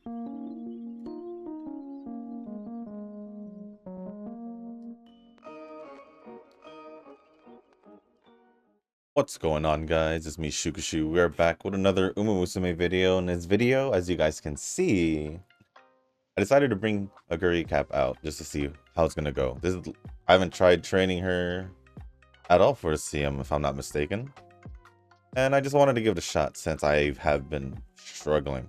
What's going on, guys? It's me, Shukashu. We're back with another Musume video. In this video, as you guys can see, I decided to bring Oguri Cap out just to see how it's gonna go. I haven't tried training her at all for a CM, if I'm not mistaken. And I just wanted to give it a shot since I have been struggling.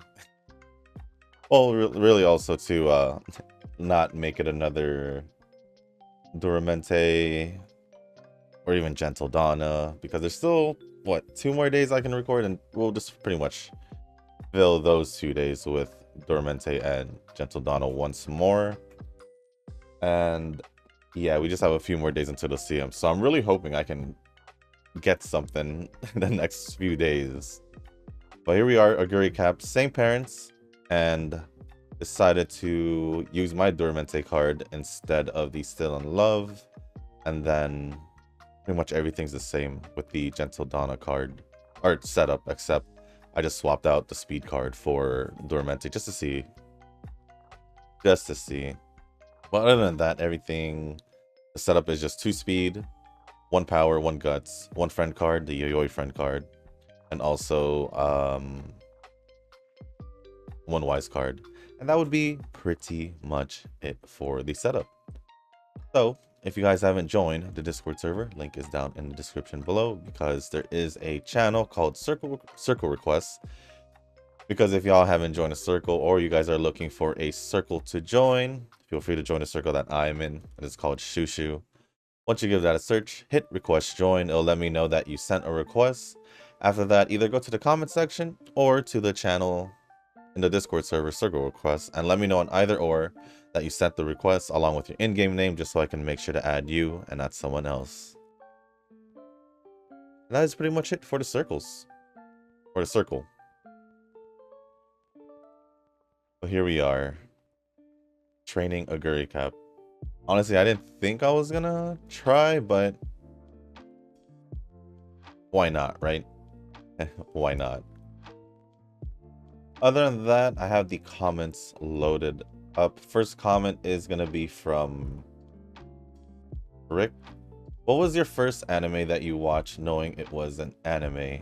Well, really also to not make it another Duramente or even Gentildonna, because there's still, what, 2 more days I can record, and we'll just pretty much fill those 2 days with Duramente and Gentildonna once more. And yeah, we just have a few more days until the CM, so I'm really hoping I can get something in the next few days. But here we are, Oguri Cap, same parents, and decided to use my Duramente card instead of the Still in Love, and then pretty much everything's the same with the Gentildonna card art setup, except I just swapped out the speed card for Duramente just to see. But other than that, everything, the setup is just 2 speed, 1 power, 1 guts, 1 friend card, the Yayoi friend card, and also 1 wise card. And that would be pretty much it for the setup. So if you guys haven't joined the Discord server, link is down in the description below, because there is a channel called Circle Requests. Because if y'all haven't joined a circle, or you guys are looking for a circle to join, feel free to join the circle that I'm in. It's called Shushu. Once you give that a search, hit request join. It'll let me know that you sent a request. After that, either go to the comment section or to the channel in the Discord server Circle Requests, and let me know on either or that you sent the request along with your in-game name, just so I can make sure to add you and not someone else. And that is pretty much it for the circles. Or the circle. So here we are. Training Oguri Cap. Honestly, I didn't think I was gonna try, but why not, right? Why not? Other than that, I have the comments loaded up. First comment is gonna be from Rick. What was your first anime that you watched knowing it was an anime?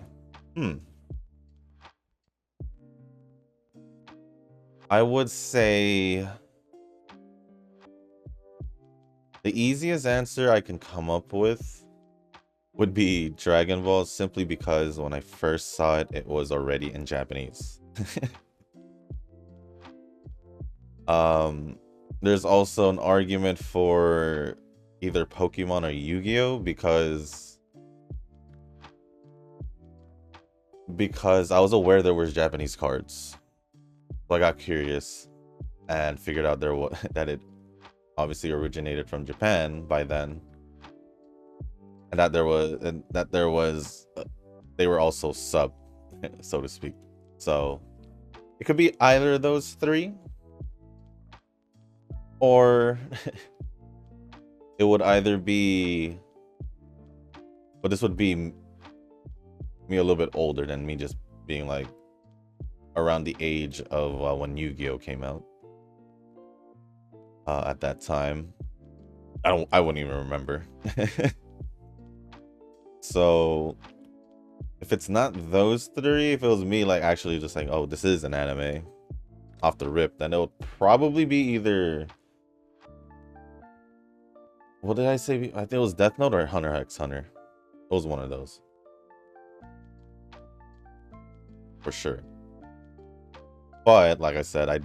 I would say the easiest answer I can come up with would be Dragon Ball, simply because when I first saw it, it was already in Japanese. There's also an argument for either Pokemon or Yu-Gi-Oh, because I was aware there was Japanese cards. So I got curious and figured out that it obviously originated from Japan by then, and that they were also sub, so to speak. So it could be either of those 3, or it would either be, but this would be me a little bit older than me, just being like around the age of when Yu-Gi-Oh came out. At that time, I wouldn't even remember. So if it's not those 3, if it was me like actually just like, oh, this is an anime off the rip, then it would probably be either, what did I say? I think it was Death Note or Hunter x Hunter. It was one of those. For sure. But like I said, I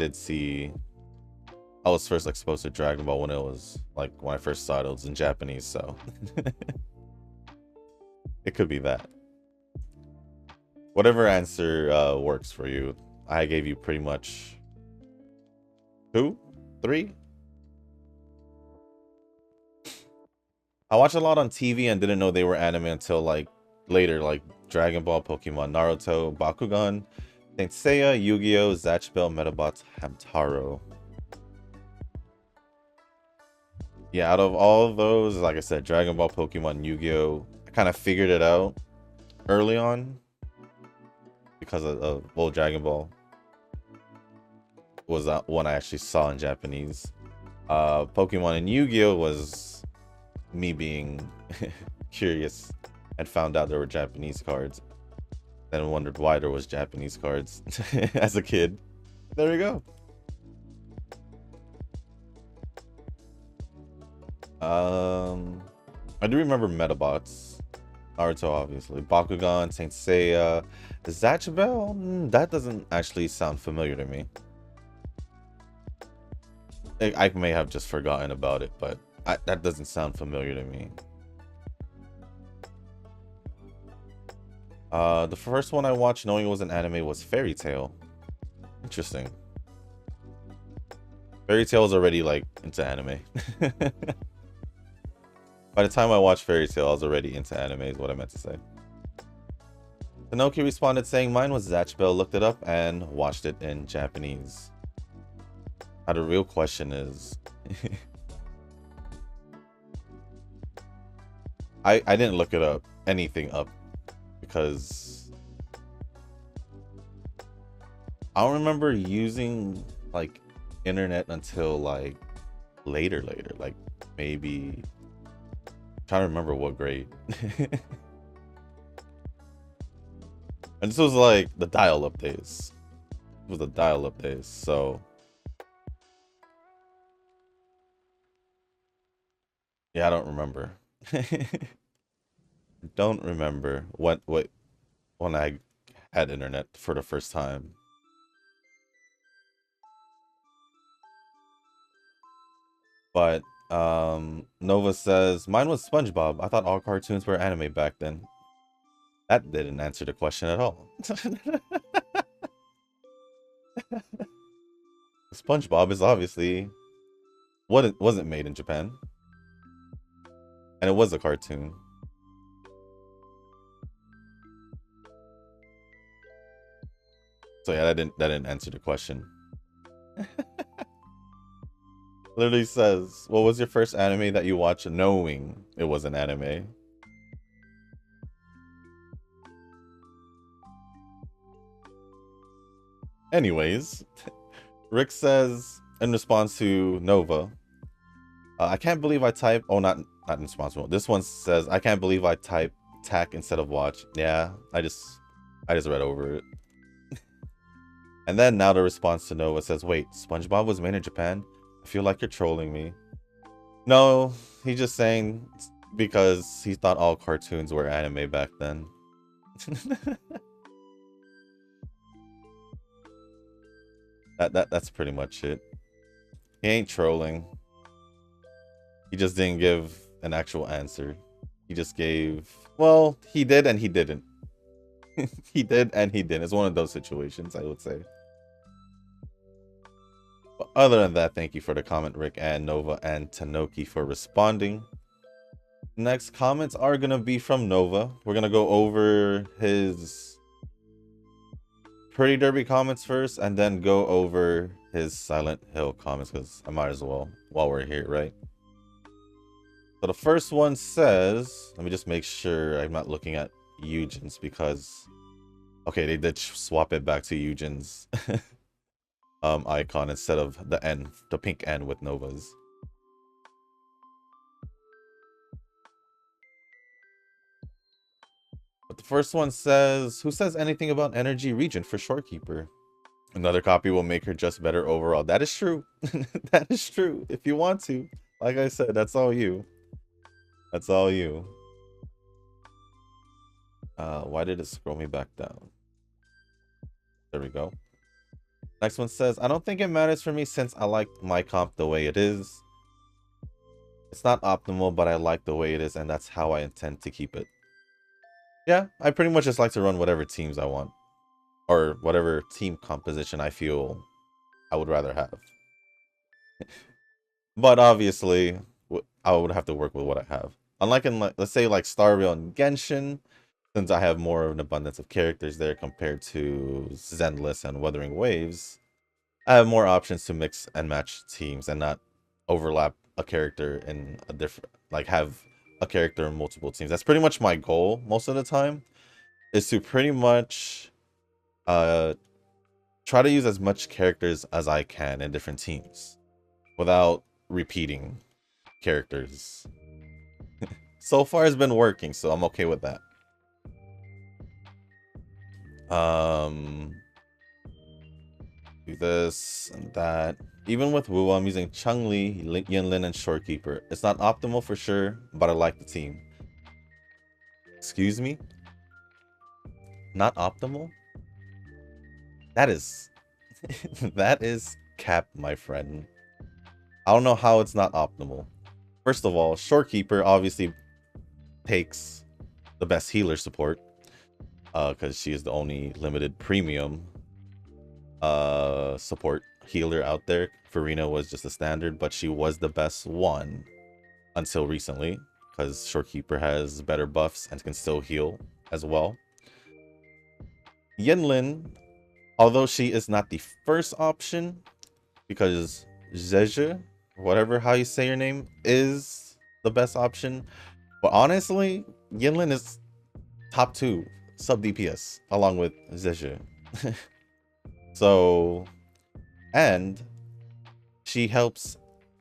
was first exposed to Dragon Ball when I first saw it, it was in Japanese, so it could be that. Whatever answer works for you. I gave you pretty much 2, 3. I watched a lot on TV and didn't know they were anime until like later, like Dragon Ball, Pokemon, Naruto, Bakugan, Saint Seiya, Yu-Gi-Oh, Zatch Bell, Metabots, Hamtaro. Yeah, out of all of those, like I said, Dragon Ball, Pokemon, Yu-Gi-Oh, I kind of figured it out early on because of Dragon Ball. was one I actually saw in Japanese. Pokemon and Yu-Gi-Oh was me being curious and found out there were Japanese cards. Then wondered why there was Japanese cards as a kid. There we go. I do remember Metabots. Naruto, obviously. Bakugan, Saint Seiya. Zatch that doesn't actually sound familiar to me. I may have just forgotten about it, but that doesn't sound familiar to me. The first one I watched knowing it was an anime was Fairy Tail. Interesting. Fairy Tail was already like into anime. By the time I watched Fairy Tail, I was already into anime is what I meant to say. Tanoki responded saying mine was Zatch Bell, looked it up and watched it in Japanese. Now the real question is I didn't look it up, anything up, because I don't remember using like internet until like later, like maybe I'm trying to remember what grade. And this was like the dial-up days. It was the dial-up days, so yeah, I don't remember. Don't remember what when I had internet for the first time. But Nova says mine was SpongeBob. I thought all cartoons were anime back then. That didn't answer the question at all. SpongeBob is obviously what it wasn't made in Japan. And it was a cartoon. So yeah, that didn't answer the question. Literally says, what was your first anime that you watched knowing it was an anime? Anyways, Rick says in response to Nova, I can't believe I type. Oh, not in response. This one says, I can't believe I type tack instead of watch. Yeah, I just read over it. And then now the response to Nova says, wait, SpongeBob was made in Japan? I feel like you're trolling me. No, he's just saying because he thought all cartoons were anime back then. That's pretty much it. He ain't trolling. He just didn't give an actual answer. He just gave, well, he did and he didn't. He did and he didn't. It's one of those situations, I would say. But other than that, thank you for the comment, Rick and Nova and Tanoki for responding. Next comments are going to be from Nova. We're going to go over his Pretty Derby comments first and then go over his Silent Hill comments because I might as well while we're here, right? So the first one says, let me just make sure I'm not looking at Eugen's because, okay, they did swap it back to Eugen's icon instead of the N, the pink N with Nova's. But the first one says, who says anything about energy region for Shorekeeper? Another copy will make her just better overall. That is true. That is true. If you want to. Like I said, that's all you. That's all you. Why did it scroll me back down? There we go. Next one says, I don't think it matters for me since I like my comp the way it is. It's not optimal, but I like the way it is, and that's how I intend to keep it. Yeah, I pretty much just like to run whatever teams I want. Or whatever team composition I feel I would rather have. But obviously, I would have to work with what I have. Unlike in, let's say, like Starville and Genshin, since I have more of an abundance of characters there compared to Zenless and Wuthering Waves, I have more options to mix and match teams and not overlap a character in a different, like have a character in multiple teams. That's pretty much my goal most of the time, is to pretty much try to use as much characters as I can in different teams without repeating characters. So far it's been working, so I'm okay with that. Do this and that. Even with Wu, I'm using Chun-Li, Yinlin, and Shorekeeper. It's not optimal for sure, but I like the team. Excuse me? Not optimal? That is... that is cap, my friend. I don't know how it's not optimal. First of all, Shorekeeper obviously takes the best healer support. Because she is the only limited premium support healer out there. Farina was just a standard, but she was the best one until recently, because Shorekeeper has better buffs and can still heal as well. Yinlin, although she is not the first option, because Zheje, whatever how you say your name, is the best option. But honestly, Yinlin is top 2 sub DPS along with Zheje. So, and she helps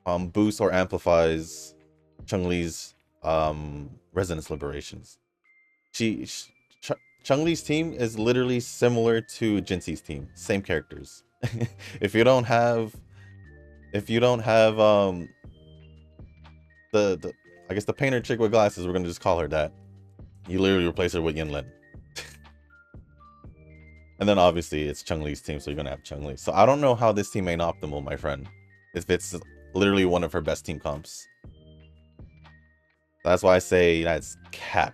boost or amplifies Chun-Li's resonance liberations. Chun-Li's team is literally similar to Jinxi's team, same characters. if you don't have the I guess the painter chick with glasses, we're gonna just call her that. You literally replace her with Yinlin. And then obviously it's Chun-Li's team, so you're gonna have Chun-Li. So I don't know how this team ain't optimal, my friend. If it's literally one of her best team comps. That's why I say that's cap.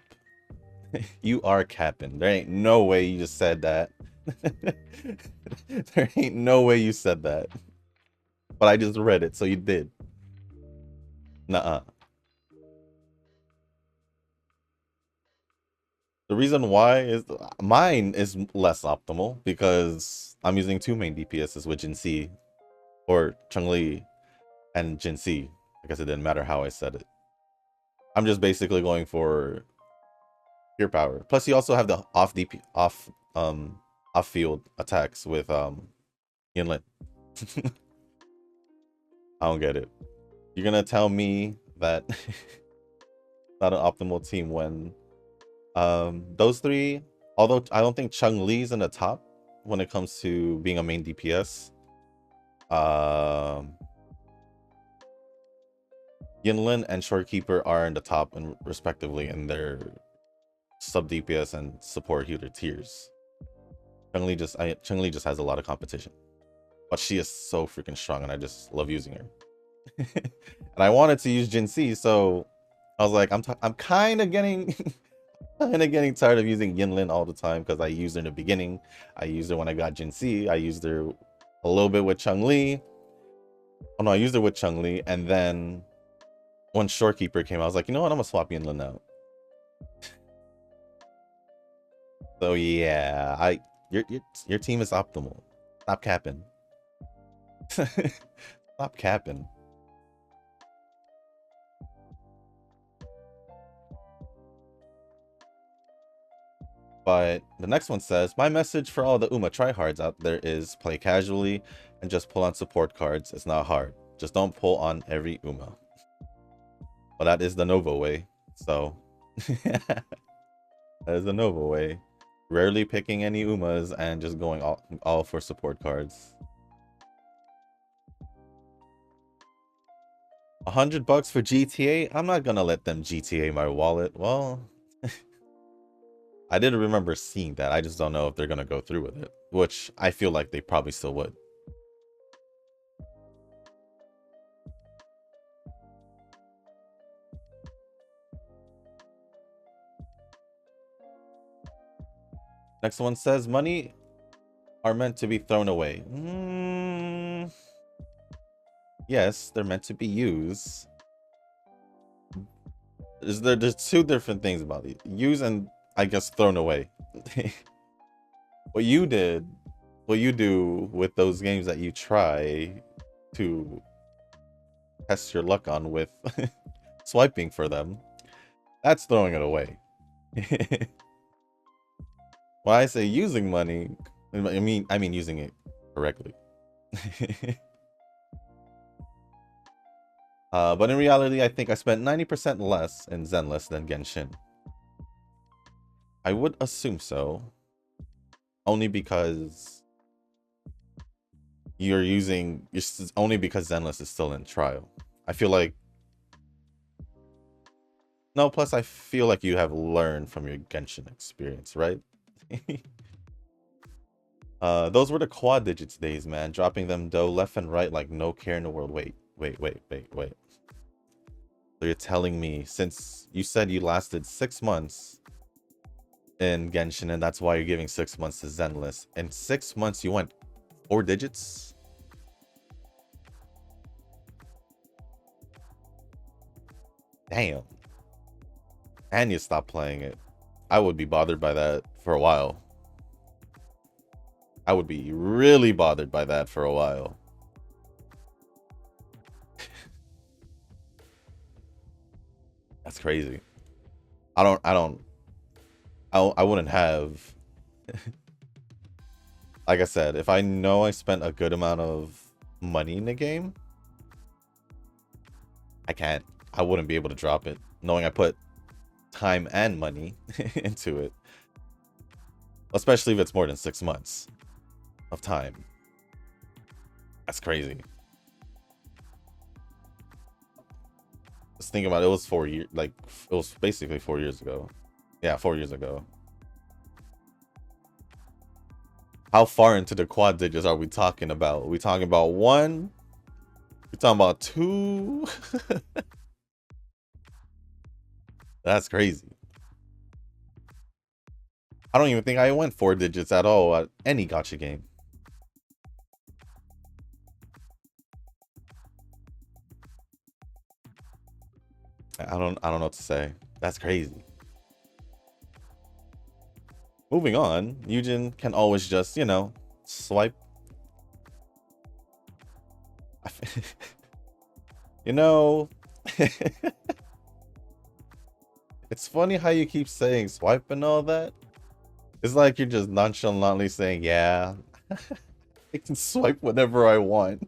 You are capping. There ain't no way you just said that. There ain't no way you said that. But I just read it, so you did. Nuh-uh. The reason why is mine is less optimal because I'm using 2 main DPSs with Jinxi or Chun-Li and Jinxi. I guess it didn't matter how I said it. I'm just basically going for pure power. Plus you also have the off field attacks with Yinlin. I don't get it. You're gonna tell me that not an optimal team when those 3, although I don't think Chun-Li's in the top when it comes to being a main DPS. Yinlin and Shorekeeper are in the top and respectively in their sub DPS and support healer tiers. Chun-Li just has a lot of competition, but she is so freaking strong and I just love using her. And I wanted to use Jinxi, so I was like, I'm kind of getting tired of using Yinlin all the time because I used her in the beginning. I used her when I got Jinxi. I used her a little bit with Chun-Li. Oh no, I used her with Chun-Li, and then when Shorekeeper came, I was like, you know what? I'm gonna swap Yinlin out. So yeah, your team is optimal. Stop capping. Stop capping. But the next one says, my message for all the Uma tryhards out there is play casually and just pull on support cards. It's not hard. Just don't pull on every Uma. Well, that is the Nova way. So that is the Nova way. Rarely picking any Umas and just going all for support cards. $100 for GTA? I'm not gonna let them GTA my wallet. Well, I did remember seeing that. I just don't know if they're gonna go through with it, which I feel like they probably still would. Next one says, money are meant to be thrown away. Yes, they're meant to be used. There's 2 different things about it. Use and, I guess, thrown away. What you do with those games that you try to test your luck on with swiping for them, that's throwing it away. When I say using money, I mean using it correctly. But in reality, I think I spent 90% less in Zenless than Genshin. I would assume so. Only because only because Zenless is still in trial. I feel like... No, plus I feel like you have learned from your Genshin experience, right? Those were the quad digits days, man. Dropping them dough left and right like no care in the world. Wait. So you're telling me, since you said you lasted 6 months in Genshin, and that's why you're giving 6 months to Zenless. In 6 months, you went 4 digits? Damn. And you stopped playing it. I would be bothered by that for a while. I would be really bothered by that for a while. That's crazy. I wouldn't have. Like I said, if I know I spent a good amount of money in the game, I wouldn't be able to drop it, knowing I put time and money into it. Especially if it's more than 6 months of time. That's crazy. Just think about it, it was 4 years, like, it was basically 4 years ago. Yeah, 4 years ago. How far into the quad digits are we talking about? Are we talking about 1? We talking about 2? That's crazy. I don't even think I went 4 digits at all at any gacha game. I don't know what to say. That's crazy. Moving on, Eugen can always just, you know, swipe. You know, it's funny how you keep saying swipe and all that. It's like you're just nonchalantly saying, yeah, I can swipe whenever I want.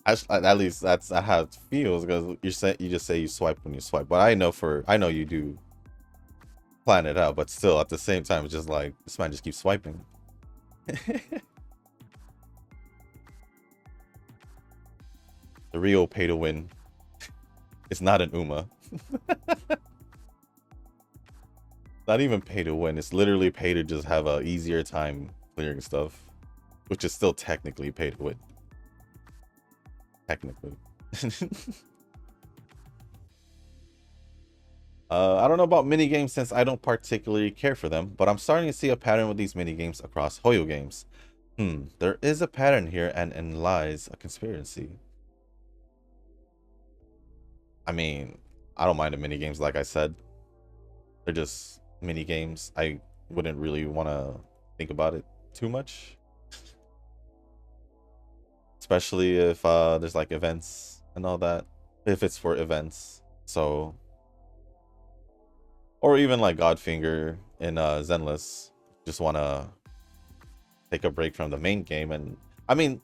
At least that's how it feels, because you just say you swipe when you swipe. But I know you do plan it out, but still at the same time it's just like this man just keeps swiping. The real pay to win. It's not an Uma. Not even pay to win. It's literally pay to just have a easier time clearing stuff, which is still technically pay to win. Technically. I don't know about mini games since I don't particularly care for them, but I'm starting to see a pattern with these mini games across Hoyo games. There is a pattern here, and lies a conspiracy. I mean, I don't mind the mini games, like I said. They're just mini games. I wouldn't really want to think about it too much. Especially if there's like events and all that. If it's for events. So, or even like Godfinger in Zenless. Just want to take a break from the main game. And I mean,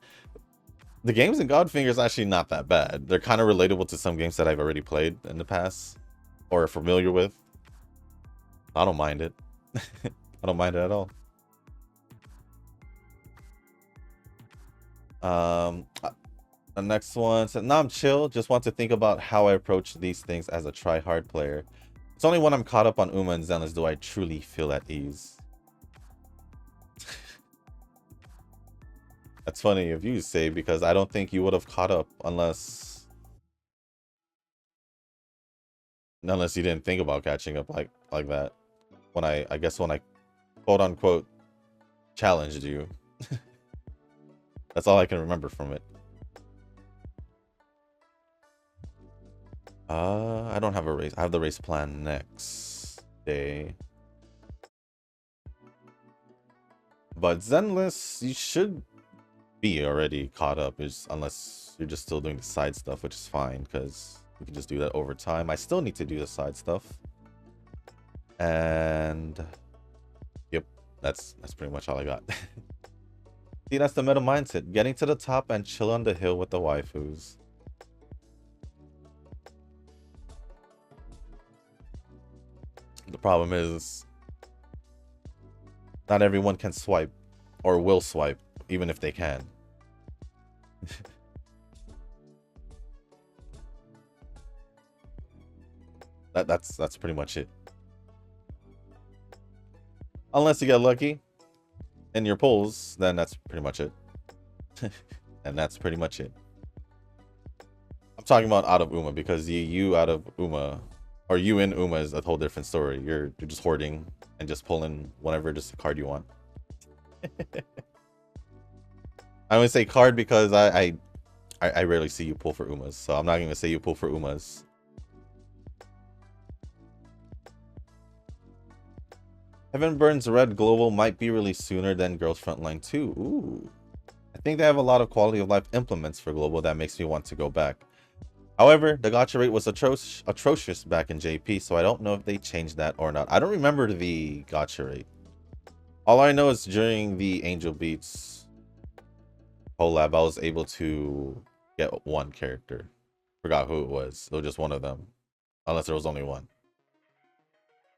the games in Godfinger is actually not that bad. They're kind of relatable to some games that I've already played in the past or familiar with. I don't mind it. I don't mind it at all. The next one said, "No, I'm chill. Just want to think about how I approach these things as a try-hard player. It's only when I'm caught up on Uma and Zenless do I truly feel at ease." That's funny if you say, because I don't think you would have caught up unless you didn't think about catching up like that. When I guess when I quote unquote challenged you. That's all I can remember from it. I don't have a race. I have the race plan next day. But Zenless, you should be already caught up, unless you're just still doing the side stuff, which is fine because you can just do that over time. I still need to do the side stuff. And yep, that's pretty much all I got. See, that's the meta mindset. Getting to the top and chill on the hill with the waifus. The problem is not everyone can swipe or will swipe, even if they can. That's pretty much it. Unless you get lucky in your pulls, then that's pretty much it. And that's pretty much it. I'm talking about out of Uma, because you out of Uma, or you in Uma is a whole different story. You're just hoarding and just pulling whatever just card you want. I only say card because I rarely see you pull for Umas, so I'm not gonna say you pull for Umas. Heaven Burns Red Global might be released sooner than Girls Frontline 2. Ooh. I think they have a lot of quality of life implements for Global that makes me want to go back. However, the gacha rate was atrocious back in JP, so I don't know if they changed that or not. I don't remember the gacha rate. All I know is during the Angel Beats collab, I was able to get one character. Forgot who it was. It was just one of them. Unless there was only one.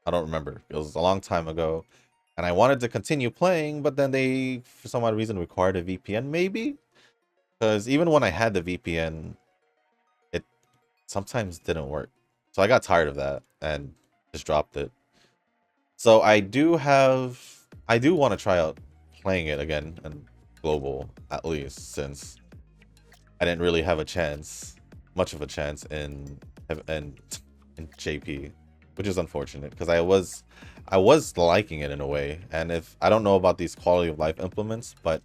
I don't remember. It was a long time ago. And I wanted to continue playing, but then they, for some odd reason, required a VPN, maybe? Because even when I had the VPN, it sometimes didn't work. So I got tired of that and just dropped it. So I do want to try out playing it again in Global, at least, since I didn't really have a chance, much of a chance in JP. Which is unfortunate, because I was liking it in a way. And if I don't know about these quality of life implements, but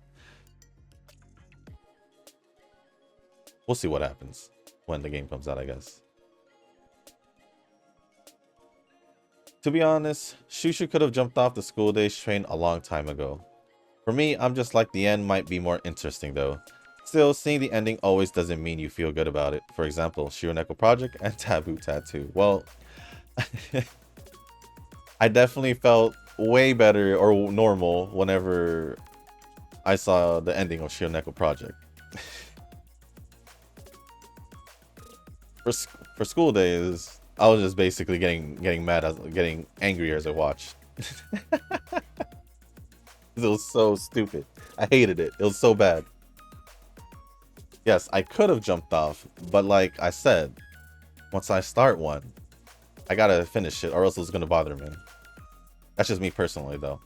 we'll see what happens when the game comes out, I guess. To be honest, Shushu could have jumped off the school days train a long time ago. For me, I'm just like the end might be more interesting though. Still, seeing the ending always doesn't mean you feel good about it. For example, Shironeko Project and Taboo Tattoo. Well, I definitely felt way better or normal whenever I saw the ending of Shironeko Project. For school days, I was just basically getting mad, getting angrier as I watched. It was so stupid. I hated it. It was so bad. Yes, I could have jumped off, but like I said, once I start one, I gotta finish it or else it's gonna bother me. That's just me personally though.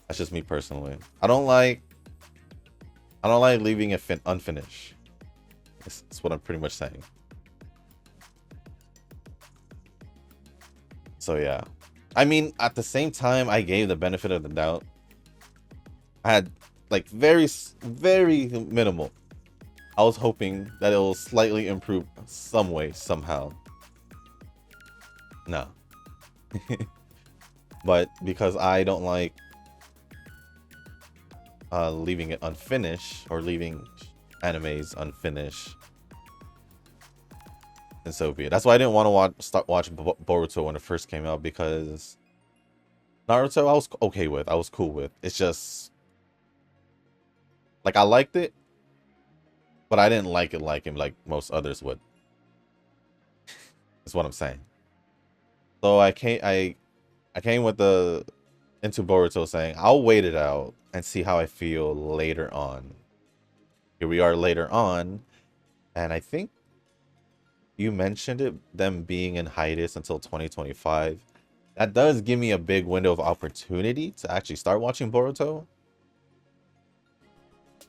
That's just me personally. I don't like leaving it unfinished. That's what I'm pretty much saying. So yeah. I mean, at the same time, I gave the benefit of the doubt. I had like very minimal. I was hoping that it will slightly improve some way, somehow. No. But because I don't like leaving it unfinished or leaving animes unfinished, and so be it. That's why I didn't want to start watching Boruto when it first came out, because Naruto I was okay with, I was cool with. It's just like I liked it, but I didn't like it like him like most others would. That's what I'm saying. So I came with into Boruto saying I'll wait it out and see how I feel later on. Here we are later on, and I think you mentioned it, them being in hiatus until 2025. That does give me a big window of opportunity to actually start watching Boruto.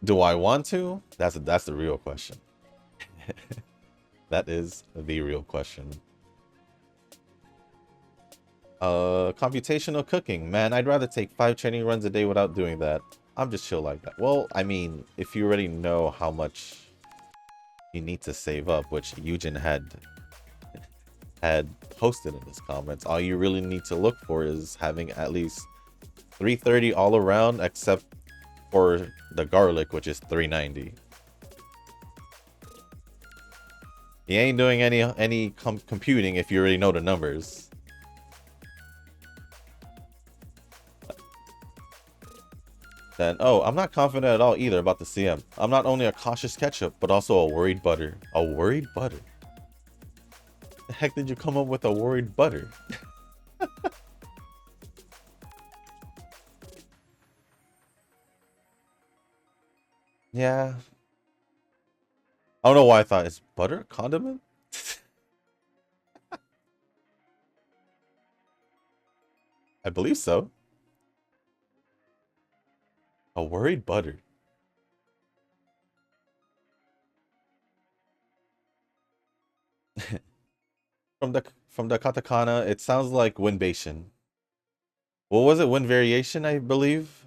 Do I want to? That's the real question. That is the real question. Computational cooking. Man, I'd rather take 5 training runs a day without doing that. I'm just chill like that. Well, I mean, if you already know how much you need to save up, which Eugen had posted in his comments, all you really need to look for is having at least 330 all around, except for the garlic, which is 390. He ain't doing any computing if you already know the numbers. Then, oh, I'm not confident at all either about the CM. I'm not only a cautious ketchup, but also a worried butter. A worried butter? The heck did you come up with a worried butter? Yeah. I don't know why I thought, is butter a condiment? I believe so. A worried butter. From the katakana, it sounds like winbation. What was it? Wind variation, I believe.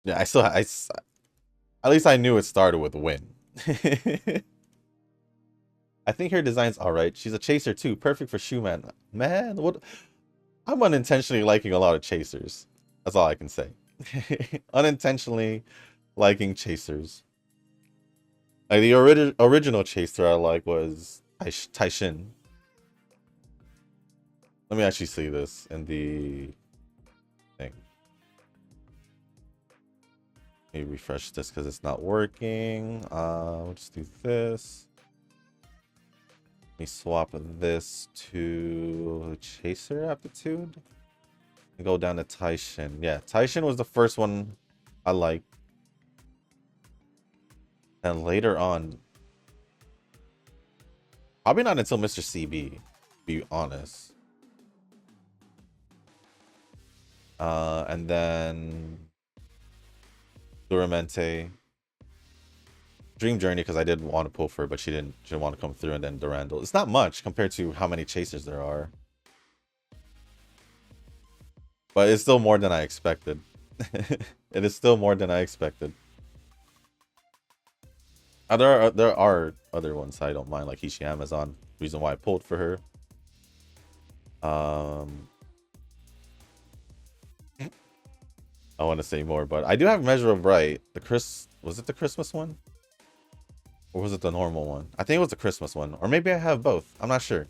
Yeah, at least I knew it started with win. I think her design's alright. She's a chaser too, perfect for Shoeman. Man, what? I'm unintentionally liking a lot of chasers. That's all I can say. Unintentionally liking chasers. Like the original chaser I like was Taishin. Let me actually see this in the thing. Let me refresh this because it's not working. We'll just do this. Let me swap this to Chaser Aptitude. And go down to Taishin. Yeah, Taishin was the first one I liked. And later on, probably not until Mr. CB, to be honest. And then Duramente. Dream Journey because I did want to pull for her, but she didn't want to come through, and then Durandal. It's not much compared to how many chasers there are. But it's still more than I expected. It is still more than I expected. There are other ones I don't mind, like Hishi Amazon. Reason why I pulled for her. I want to say more, but I do have Measure of Bright. Was it the Christmas one? Or was it the normal one? I think it was the Christmas one. Or maybe I have both. I'm not sure.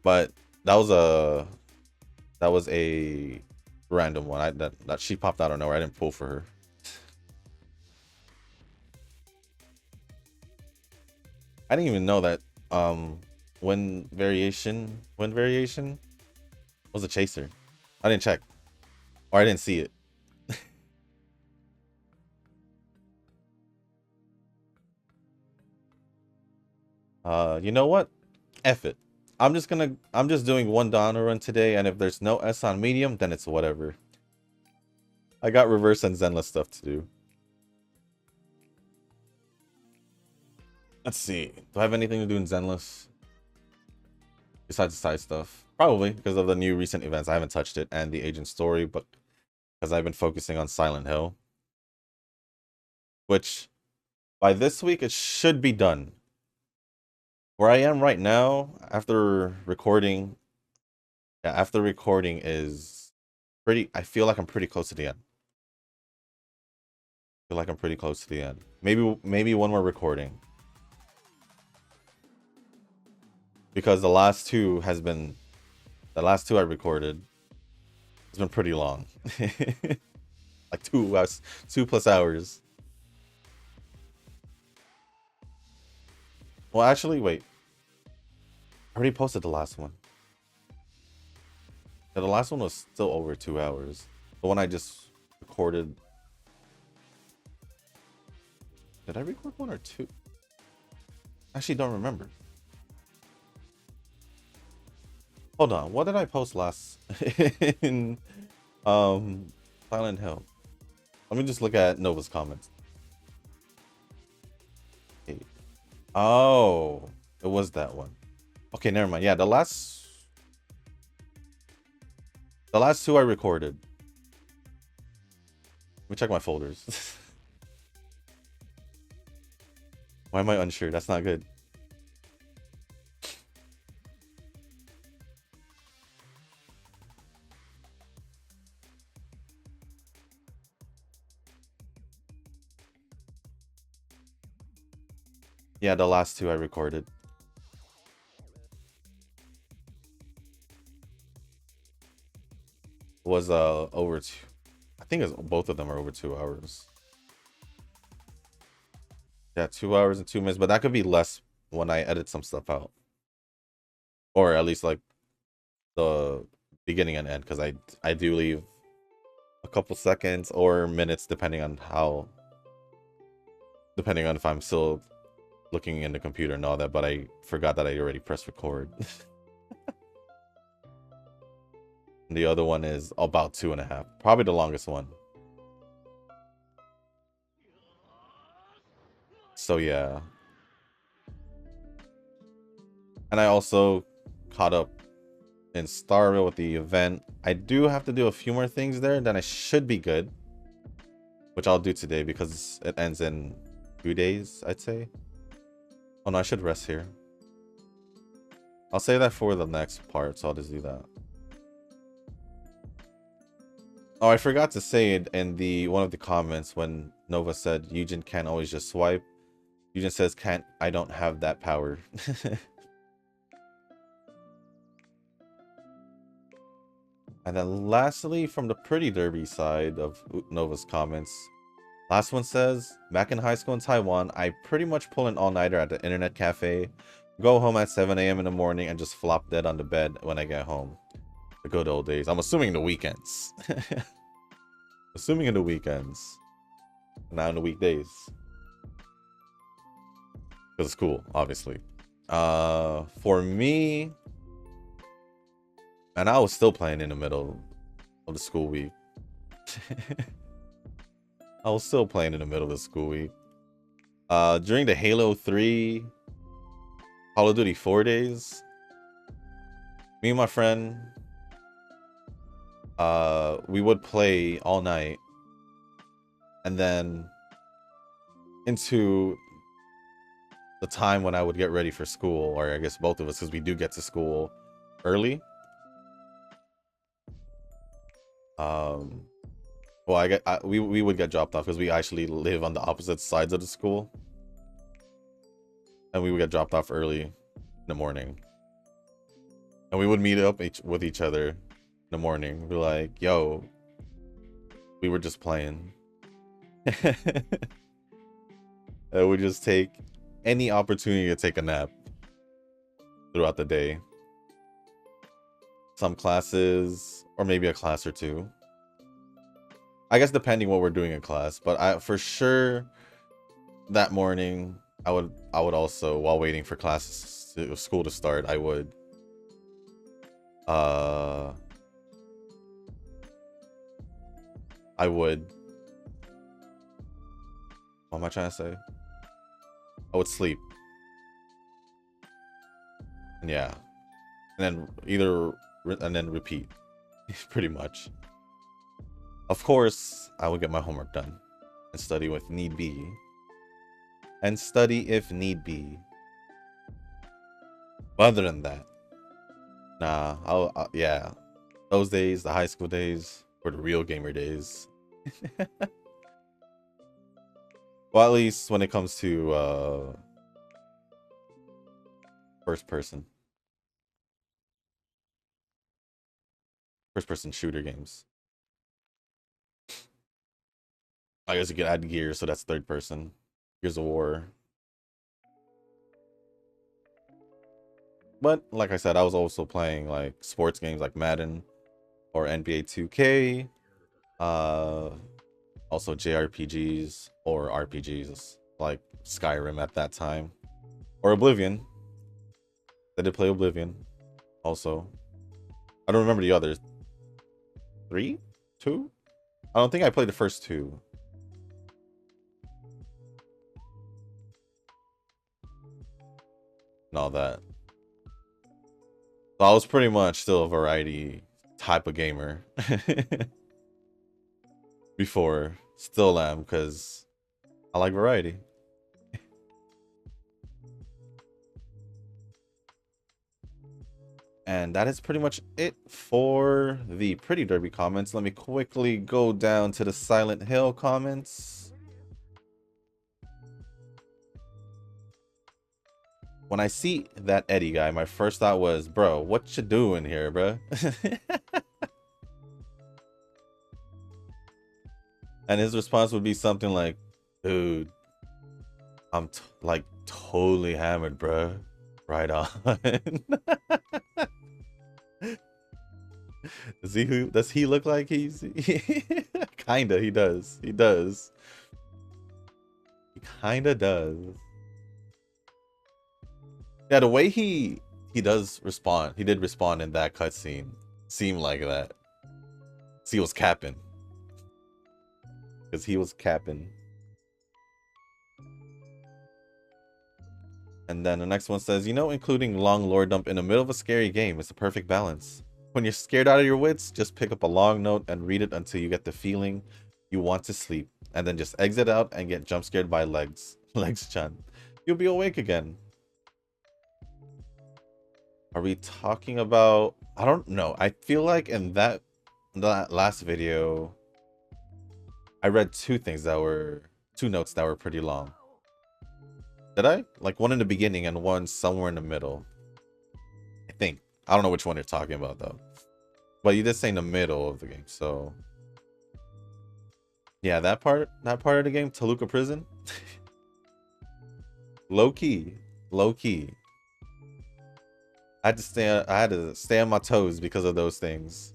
But that was a random one. That she popped out of nowhere. I didn't pull for her. I didn't even know that wind variation was a chaser. I didn't check. Or I didn't see it. You know what? F it. I'm just doing one Donna run today, and if there's no S on medium, then it's whatever. I got reverse and Zenless stuff to do. Let's see. Do I have anything to do in Zenless? Besides the side stuff? Probably, because of the new recent events. I haven't touched it, and the agent story, but because I've been focusing on Silent Hill. Which, by this week, it should be done. Where I am right now, after recording is pretty, I feel like I'm pretty close to the end. Maybe one more recording. Because the last two I recorded has been pretty long. Like 2+ hours. Well, actually, wait. I already posted the last one. Yeah, the last one was still over 2 hours. The one I just recorded. Did I record 1 or 2? Actually, don't remember. Hold on. What did I post last in Silent Hill? Let me just look at Nova's comments. Okay. Oh, it was that one. Okay, never mind. Yeah, the last 2 I recorded. Let me check my folders. Why am I unsure? That's not good. Yeah, the last 2 I recorded. was over two. I think it's both of them are over 2 hours. Yeah, 2 hours and 2 minutes, but that could be less when I edit some stuff out, or at least like the beginning and end, because I do leave a couple seconds or minutes depending on if I'm still looking in the computer and all that, but I forgot that I already pressed record. And the other one is about 2.5, probably the longest one. So yeah. And I also caught up in Starville with the event. I do have to do a few more things there, then I should be good, which I'll do today because it ends in 2 days, I'd say. Oh no, I should rest here. I'll save that for the next part, so I'll just do that. Oh, I forgot to say it in one of the comments when Nova said Eugen can't always just swipe. Eugen says, "Can't, I don't have that power." And then lastly, from the Pretty Derby side of Nova's comments, last one says, back in high school in Taiwan, I pretty much pull an all-nighter at the internet cafe, go home at 7 a.m. in the morning, and just flop dead on the bed when I get home. The good old days. I'm assuming the weekends. Assuming in the weekends. Not in the weekdays. Because it's cool, obviously. For me... And I was still playing in the middle of the school week. I was still playing in the middle of the school week. During the Halo 3 Call of Duty 4 days, me and my friend, we would play all night. And then into the time when I would get ready for school, or I guess both of us, because we do get to school early. Well, we would get dropped off because we actually live on the opposite sides of the school, and we would get dropped off early in the morning, and we would meet up with each other in the morning. Be like, "Yo, we were just playing," and we just take any opportunity to take a nap throughout the day. Some classes, or maybe a class or two. I guess depending what we're doing in class, but for sure that morning I would also, while waiting for school to start, I would what am I trying to say? I would sleep. And yeah. And then repeat. Pretty much. Of course, I would get my homework done and study if need be. But other than that, nah, yeah. Those days, the high school days, were the real gamer days. Well, at least when it comes to first person shooter games. I guess you could add Gears, so that's third person. Gears of War. But like I said, I was also playing like sports games like Madden or NBA 2K. Also JRPGs or RPGs like Skyrim at that time. Or Oblivion. I did play Oblivion also. I don't remember the others. 3? 2? I don't think I played the first 2. And all that. So I was pretty much still a variety type of gamer. Before. Still am, because I like variety. And that is pretty much it for the Pretty Derby comments. Let me quickly go down to the Silent Hill comments. When I see that Eddie guy, my first thought was, bro, what you doing here, bro? And his response would be something like, dude, I'm like totally hammered, bro. Right on. Does he look like he's kinda, he does. He does. He kinda does. Yeah, the way he does respond, he did respond in that cutscene. Seemed like that. He was capping. Because he was capping. And then the next one says, you know, including long lore dump in the middle of a scary game is the perfect balance. When you're scared out of your wits, just pick up a long note and read it until you get the feeling you want to sleep. And then just exit out and get jump scared by Legs. Legs-chan. You'll be awake again. Are we talking about... I don't know. I feel like in that last video, I read two notes that were pretty long. Did I? Like one in the beginning and one somewhere in the middle. I think. I don't know which one you're talking about though. But you did say in the middle of the game, so... Yeah, that part of the game, Toluca Prison. Low key. I had to stay on my toes because of those things.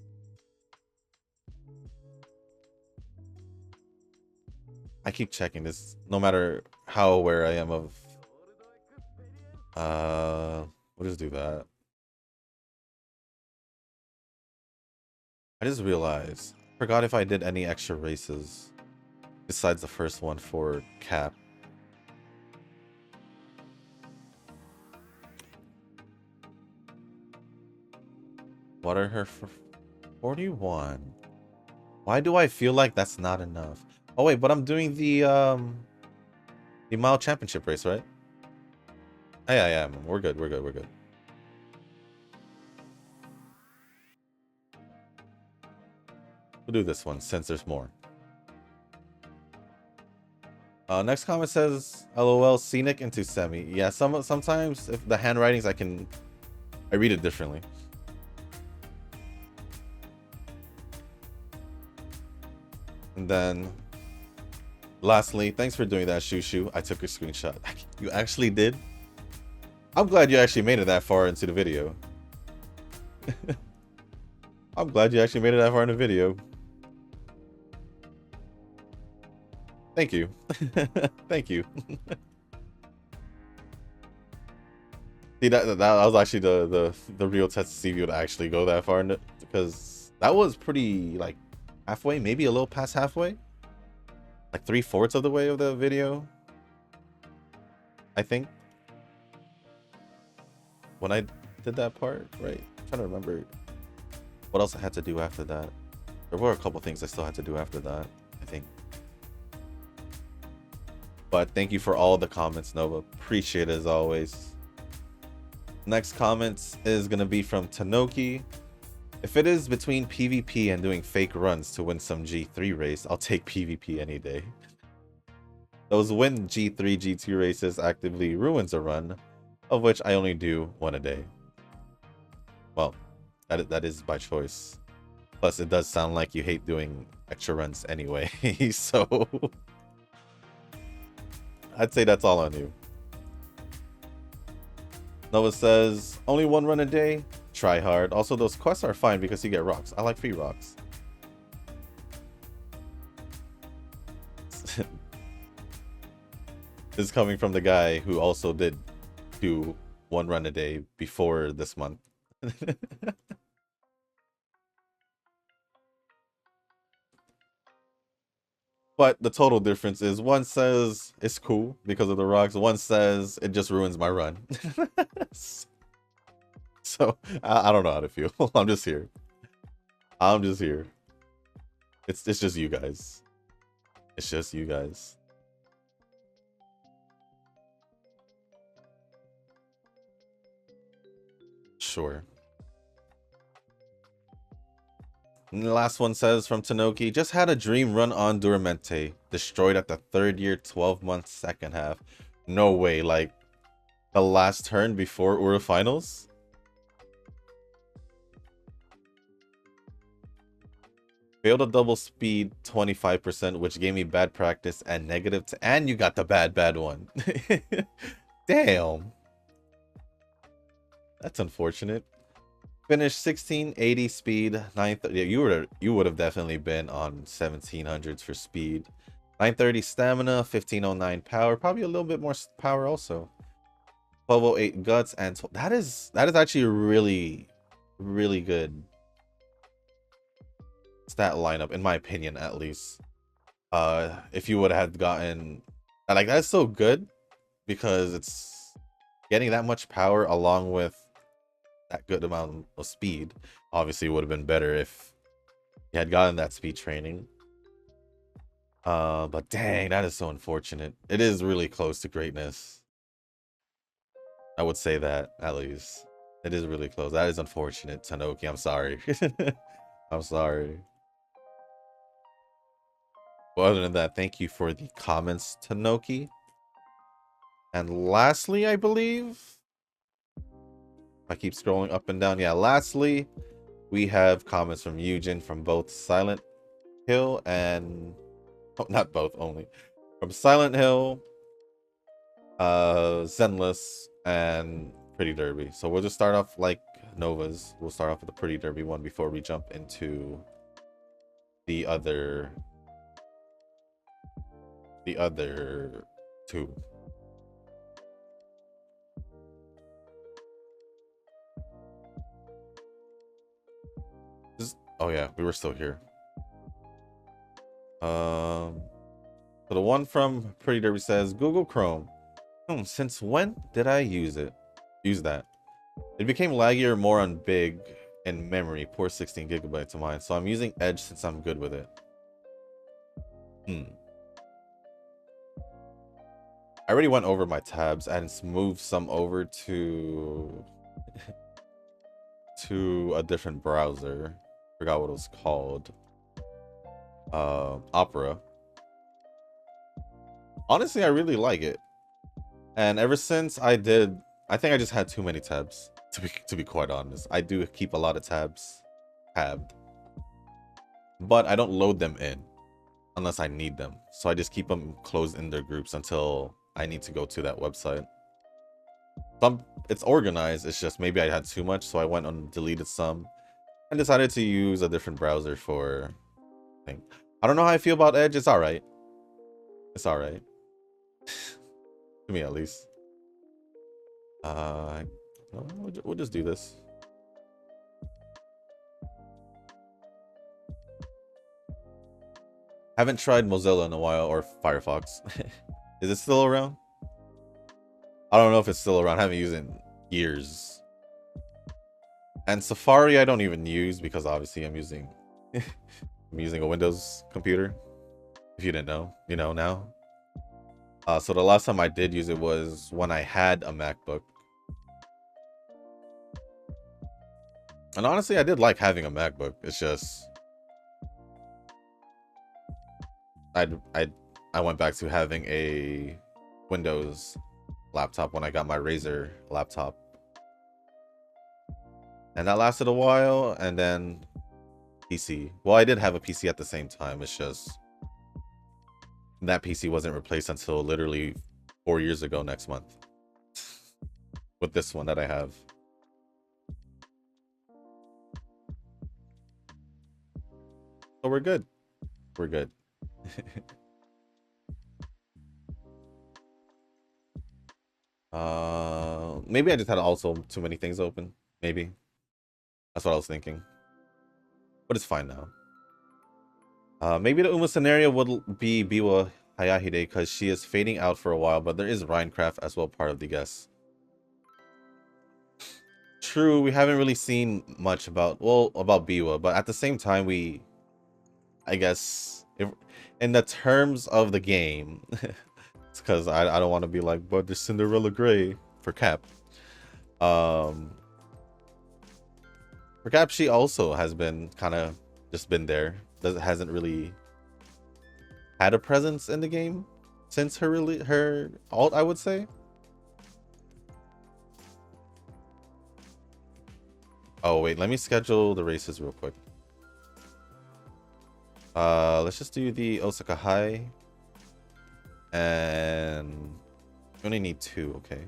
I keep checking this no matter how aware I am of we'll just do that. I just realized forgot if I did any extra races besides the first one for Cap. What are her for 41? Why do I feel like that's not enough? Oh wait, but I'm doing the mile championship race, right? Oh, yeah, we're good. We'll do this one since there's more. Next comment says, LOL, scenic into semi. Yeah, sometimes if the handwritings I read it differently. And then lastly, thanks for doing that, Shushu. I took a screenshot. You actually did? I'm glad you actually made it that far into the video. I'm glad you actually made it that far in the video. Thank you. Thank you. See, that was actually the real test to see if you would actually go that far, because that was pretty like halfway, maybe a little past halfway, like 3/4 of the way of the video, I think, when I did that part, right? I'm trying to remember what else I had to do after that. There were a couple things I still had to do after that, I think. But thank you for all the comments, Nova. Appreciate it as always. Next comment is going to be from Tanoki. If it is between PvP and doing fake runs to win some G3 race, I'll take PvP any day. Those win G3, G2 races actively ruins a run, of which I only do one a day. Well, that is by choice. Plus, it does sound like you hate doing extra runs anyway, so... I'd say that's all on you. Nova says, only one run a day? Try hard. Also, those quests are fine because you get rocks. I like free rocks. This is coming from the guy who also did do one run a day before this month. But the total difference is one says it's cool because of the rocks. One says it just ruins my run. So I don't know how to feel. I'm just here. It's just you guys. It's just you guys. Sure. And the last one says from Tanoki, just had a dream run on Duramente, destroyed at the 3rd year, 12-month second half. No way, like the last turn before Ura finals? Failed a double speed 25%, which gave me bad practice and negative and you got the bad one. Damn. That's unfortunate. Finished 1680 speed, 930. Yeah, you would have definitely been on 1700s for speed. 930 stamina, 1509 power, probably a little bit more power also. 1208 guts, and that is actually really, really good stat lineup in my opinion, at least. If you would have gotten like, that's so good because it's getting that much power along with that good amount of speed. Obviously, it would have been better if you had gotten that speed training. But dang, that is so unfortunate. It is really close to greatness. I would say that, at least. It is really close. That is unfortunate, Tanoki. I'm sorry. I'm sorry. Well, other than that, thank you for the comments, Tanoki. And lastly, I believe, I keep scrolling up and down. Yeah, lastly, we have comments from Eugen from both Silent Hill and... Oh, not both, only. From Silent Hill, Zenless, and Pretty Derby. So we'll just start off like Nova's. We'll start off with the Pretty Derby one before we jump into the other two. Oh yeah, we were still here. So the one from Pretty Derby says Google Chrome. Since when did I use that? It became laggier more on big in memory. Poor 16 gigabytes of mine. So I'm using Edge since I'm good with it. I already went over my tabs and moved some over to a different browser. Forgot what it was called. Opera. Honestly, I really like it. And ever since I think I just had too many tabs, to be quite honest. I do keep a lot of tabs tabbed, but I don't load them in unless I need them. So I just keep them closed in their groups until I need to go to that website. It's organized. It's just maybe I had too much, so I went and deleted some and decided to use a different browser for thing. I don't know how I feel about Edge. It's all right. It's all right. To me, at least. We'll just do this. Haven't tried Mozilla in a while, or Firefox. Is it still around? I don't know if it's still around. I haven't used it in years. And Safari I don't even use because obviously I'm using a Windows computer. If you didn't know, you know now. So the last time I did use it was when I had a MacBook. And honestly, I did like having a MacBook. It's just I went back to having a Windows laptop when I got my Razer laptop. And that lasted a while, and then PC. Well, I did have a PC at the same time. It's just that PC wasn't replaced until literally 4 years ago next month. With this one that I have. So we're good. We're good. Maybe I just had also too many things open. Maybe. That's what I was thinking. But it's fine now. Maybe the Uma scenario would be Biwa Hayahide because she is fading out for a while, but there is Rhinecraft as well, part of the guess. True, we haven't really seen much about Biwa, but at the same time, I guess, if in the terms of the game, it's because I don't want to be like, but there's Cinderella Grey for Cap. For Cap, she also has been kind of just been there. Hasn't really had a presence in the game since her alt, I would say. Oh wait, let me schedule the races real quick. Let's just do the Osaka High. And we only need 2, okay.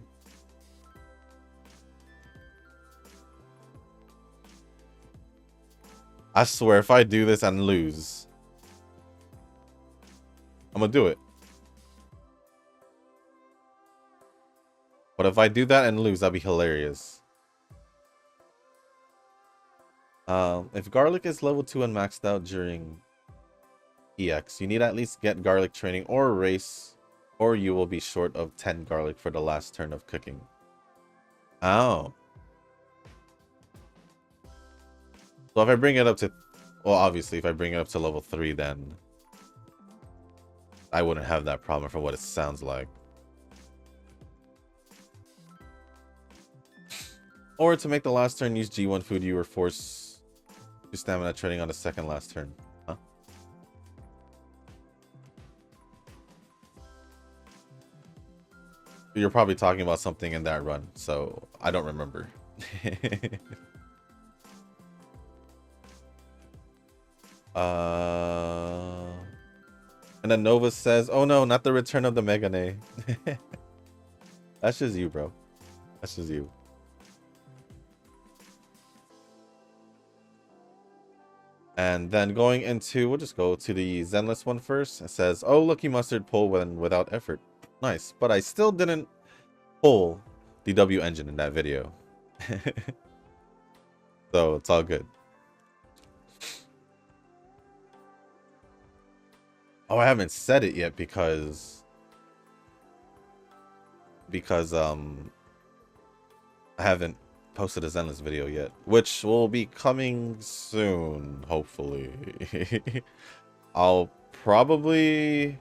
I swear, if I do this and lose, I'm gonna do it. But if I do that and lose, that'd be hilarious. If garlic is level 2 and maxed out during EX, you need at least get garlic training or race, or you will be short of 10 garlic for the last turn of cooking. Oh. So if I bring it up to, well, obviously, if I bring it up to level 3, then I wouldn't have that problem from what it sounds like. Or to make the last turn use G1 food, you were forced to stamina training on the second last turn. Huh? You're probably talking about something in that run, so I don't remember. And then Nova says, oh no, not the return of the Megane. That's just you, bro. That's just you. And then going into, we'll just go to the Zenless one first. It says, oh, Lucky Mustard pull when without effort. Nice. But I still didn't pull the W engine in that video. So it's all good. Oh, I haven't said it yet because I haven't posted a Zenless video yet, which will be coming soon, hopefully. I'll probably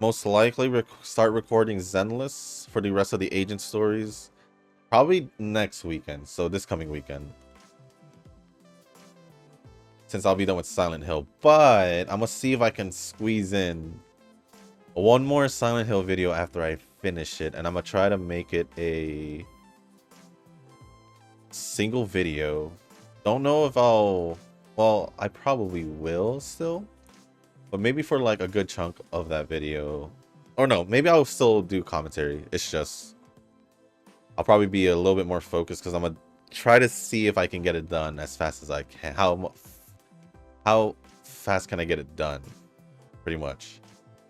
most likely start recording Zenless for the rest of the agent stories probably next weekend, so this coming weekend, since I'll be done with Silent Hill. But I'm gonna see if I can squeeze in one more Silent Hill video after I finish it, and I'm gonna try to make it a single video. Don't know if I'll, well, I probably will still, but maybe for like a good chunk of that video, or no, maybe I'll still do commentary. It's just I'll probably be a little bit more focused because I'm gonna try to see if I can get it done as fast as I can. How fast can I get it done? Pretty much.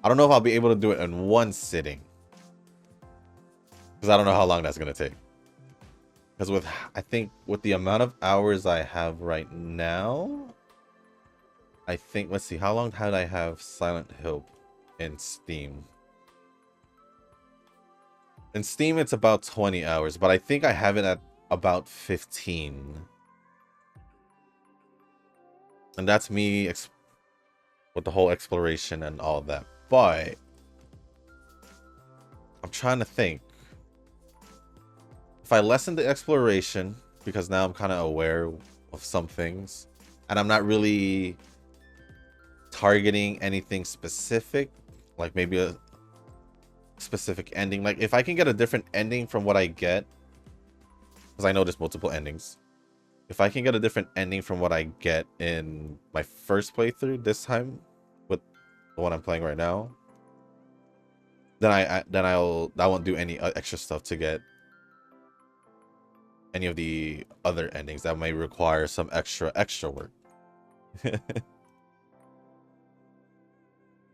I don't know if I'll be able to do it in one sitting, because I don't know how long that's gonna take. Because I think with the amount of hours I have right now, I think, let's see, how long had I have Silent Hill in Steam? In Steam, it's about 20 hours, but I think I have it at about 15. And that's me with the whole exploration and all that. But I'm trying to think. If I lessen the exploration, because now I'm kind of aware of some things, and I'm not really targeting anything specific, like maybe a specific ending. Like if I can get a different ending from what I get, because I know there's multiple endings. If I can get a different ending from what I get in my first playthrough this time with the one I'm playing right now, then I won't do any extra stuff to get any of the other endings that may require some extra work.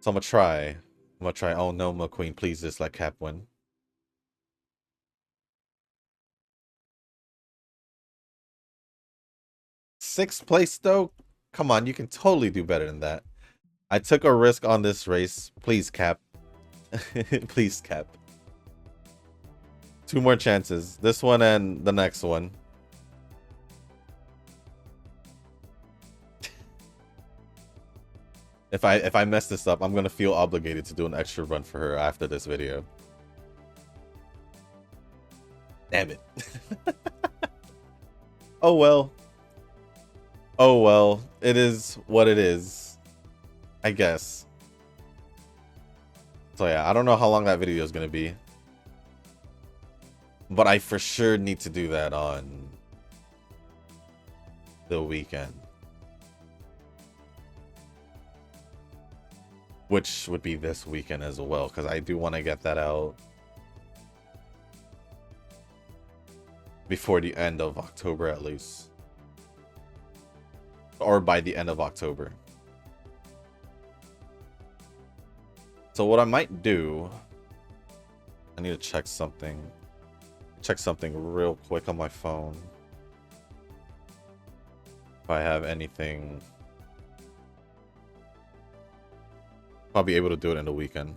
So I'm gonna try. Oh no, McQueen, please just let Cap win. Sixth place though? Come on, you can totally do better than that. I took a risk on this race. Please, Cap. Please, Cap. 2 more chances. This one and the next one. If I mess this up, I'm gonna feel obligated to do an extra run for her after this video. Damn it. Oh well. Oh well. It is what it is, I guess. So yeah, I don't know how long that video is gonna be, but I for sure need to do that on the weekend. which would be this weekend as well, because I do want to get that out before the end of October at least, or by the end of October. So what I might do, I need to check something real quick on my phone if I have anything. I'll be able to do it in the weekend.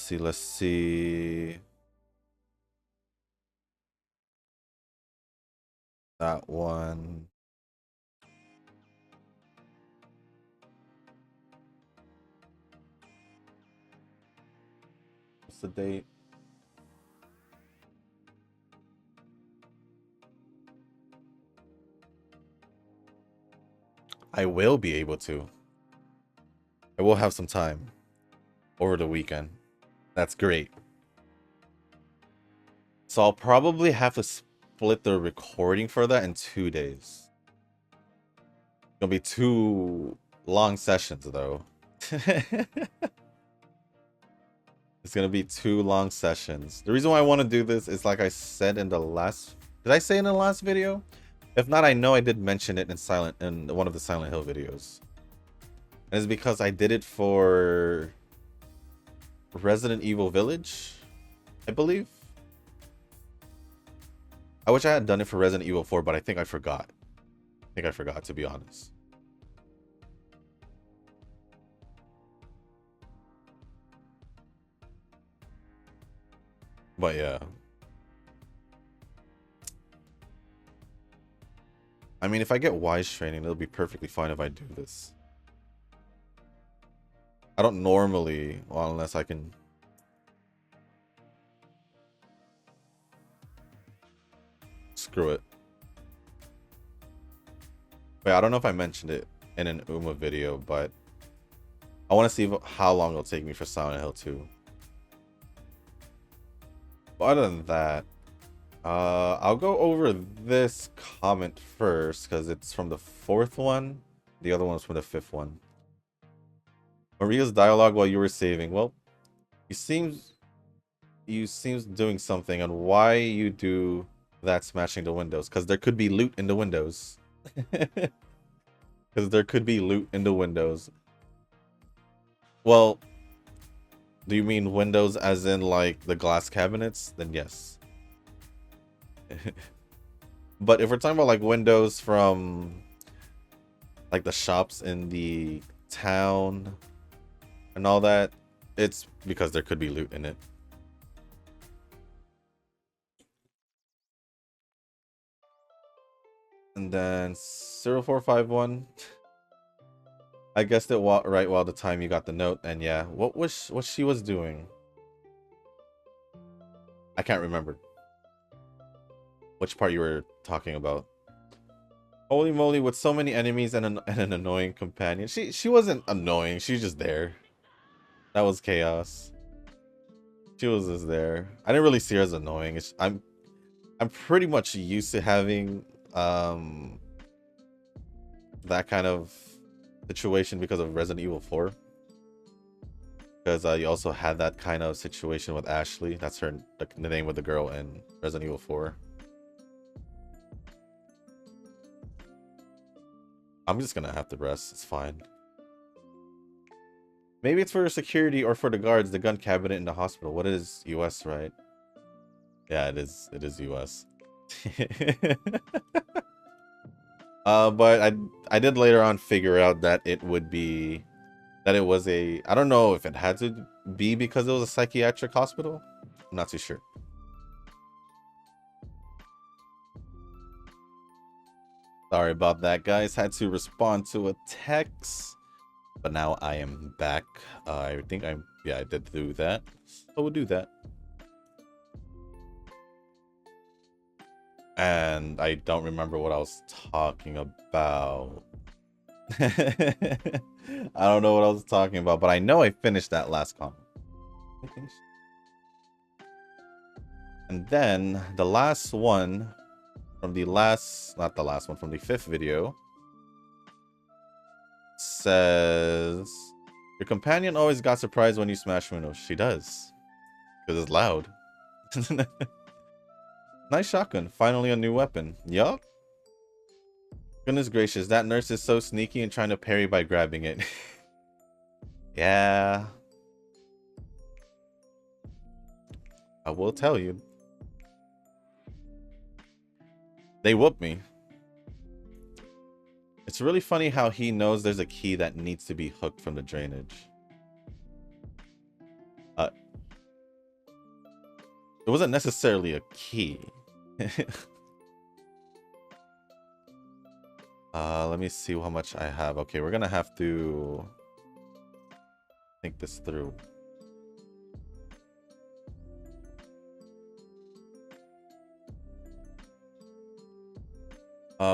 Let's see. That one. What's the date? I will be able to. I will have some time over the weekend. That's great. So I'll probably have to split the recording for that in 2 days. It'll be 2 long sessions though. It's gonna be 2 long sessions. The reason why I want to do this is, like I said in the last, did I say in the last video? If not, I know I did mention it in one of the Silent Hill videos. And it's because I did it for Resident Evil Village, I believe. I wish I had done it for Resident Evil 4, but I think I forgot. To be honest. But yeah. I mean, if I get wise training, it'll be perfectly fine if I do this. I don't normally, well, unless I can. Screw it. Wait, I don't know if I mentioned it in an Uma video, but I want to see how long it'll take me for Silent Hill 2. But other than that, I'll go over this comment first because it's from the 4th one. The other one's from the 5th one. Maria's dialogue while you were saving. Well, you seems doing something, and why you do that smashing the windows? Because there could be loot in the windows. Because there could be loot in the windows. Well, do you mean windows as in like the glass cabinets? Then yes. But if we're talking about like windows from like the shops in the town and all that, it's because there could be loot in it. And then 0451, I guessed it right while the time you got the note. And yeah, what she was doing, I can't remember which part you were talking about. Holy moly, with so many enemies and an annoying companion. She wasn't annoying, she's just there. That was chaos. She was just there. I didn't really see her as annoying. I'm pretty much used to having that kind of situation because of Resident Evil 4. Because you also had that kind of situation with Ashley. That's the name of the girl in Resident Evil 4. I'm just gonna have to rest. It's fine. Maybe it's for security or for the guards. The gun cabinet in the hospital. What is US, right? Yeah, it is. It is US. But I did later on figure out that it would be that it was a. I don't know if it had to be because it was a psychiatric hospital. I'm not too sure. Sorry about that, guys. Had to respond to a text, but now I am back. I think I did do that. So we'll do that. And I don't remember what I was talking about. I don't know what I was talking about, but I know I finished that last comment. And then the last one from the last, not the last one, from the 5th video says, your companion always got surprised when you smash windows. She does. Because it's loud. Nice shotgun. Finally a new weapon. Yup. Goodness gracious, that nurse is so sneaky and trying to parry by grabbing it. Yeah. I will tell you. They whooped me. It's really funny how he knows there's a key that needs to be hooked from the drainage. It wasn't necessarily a key. Let me see how much I have. Okay, we're gonna have to think this through.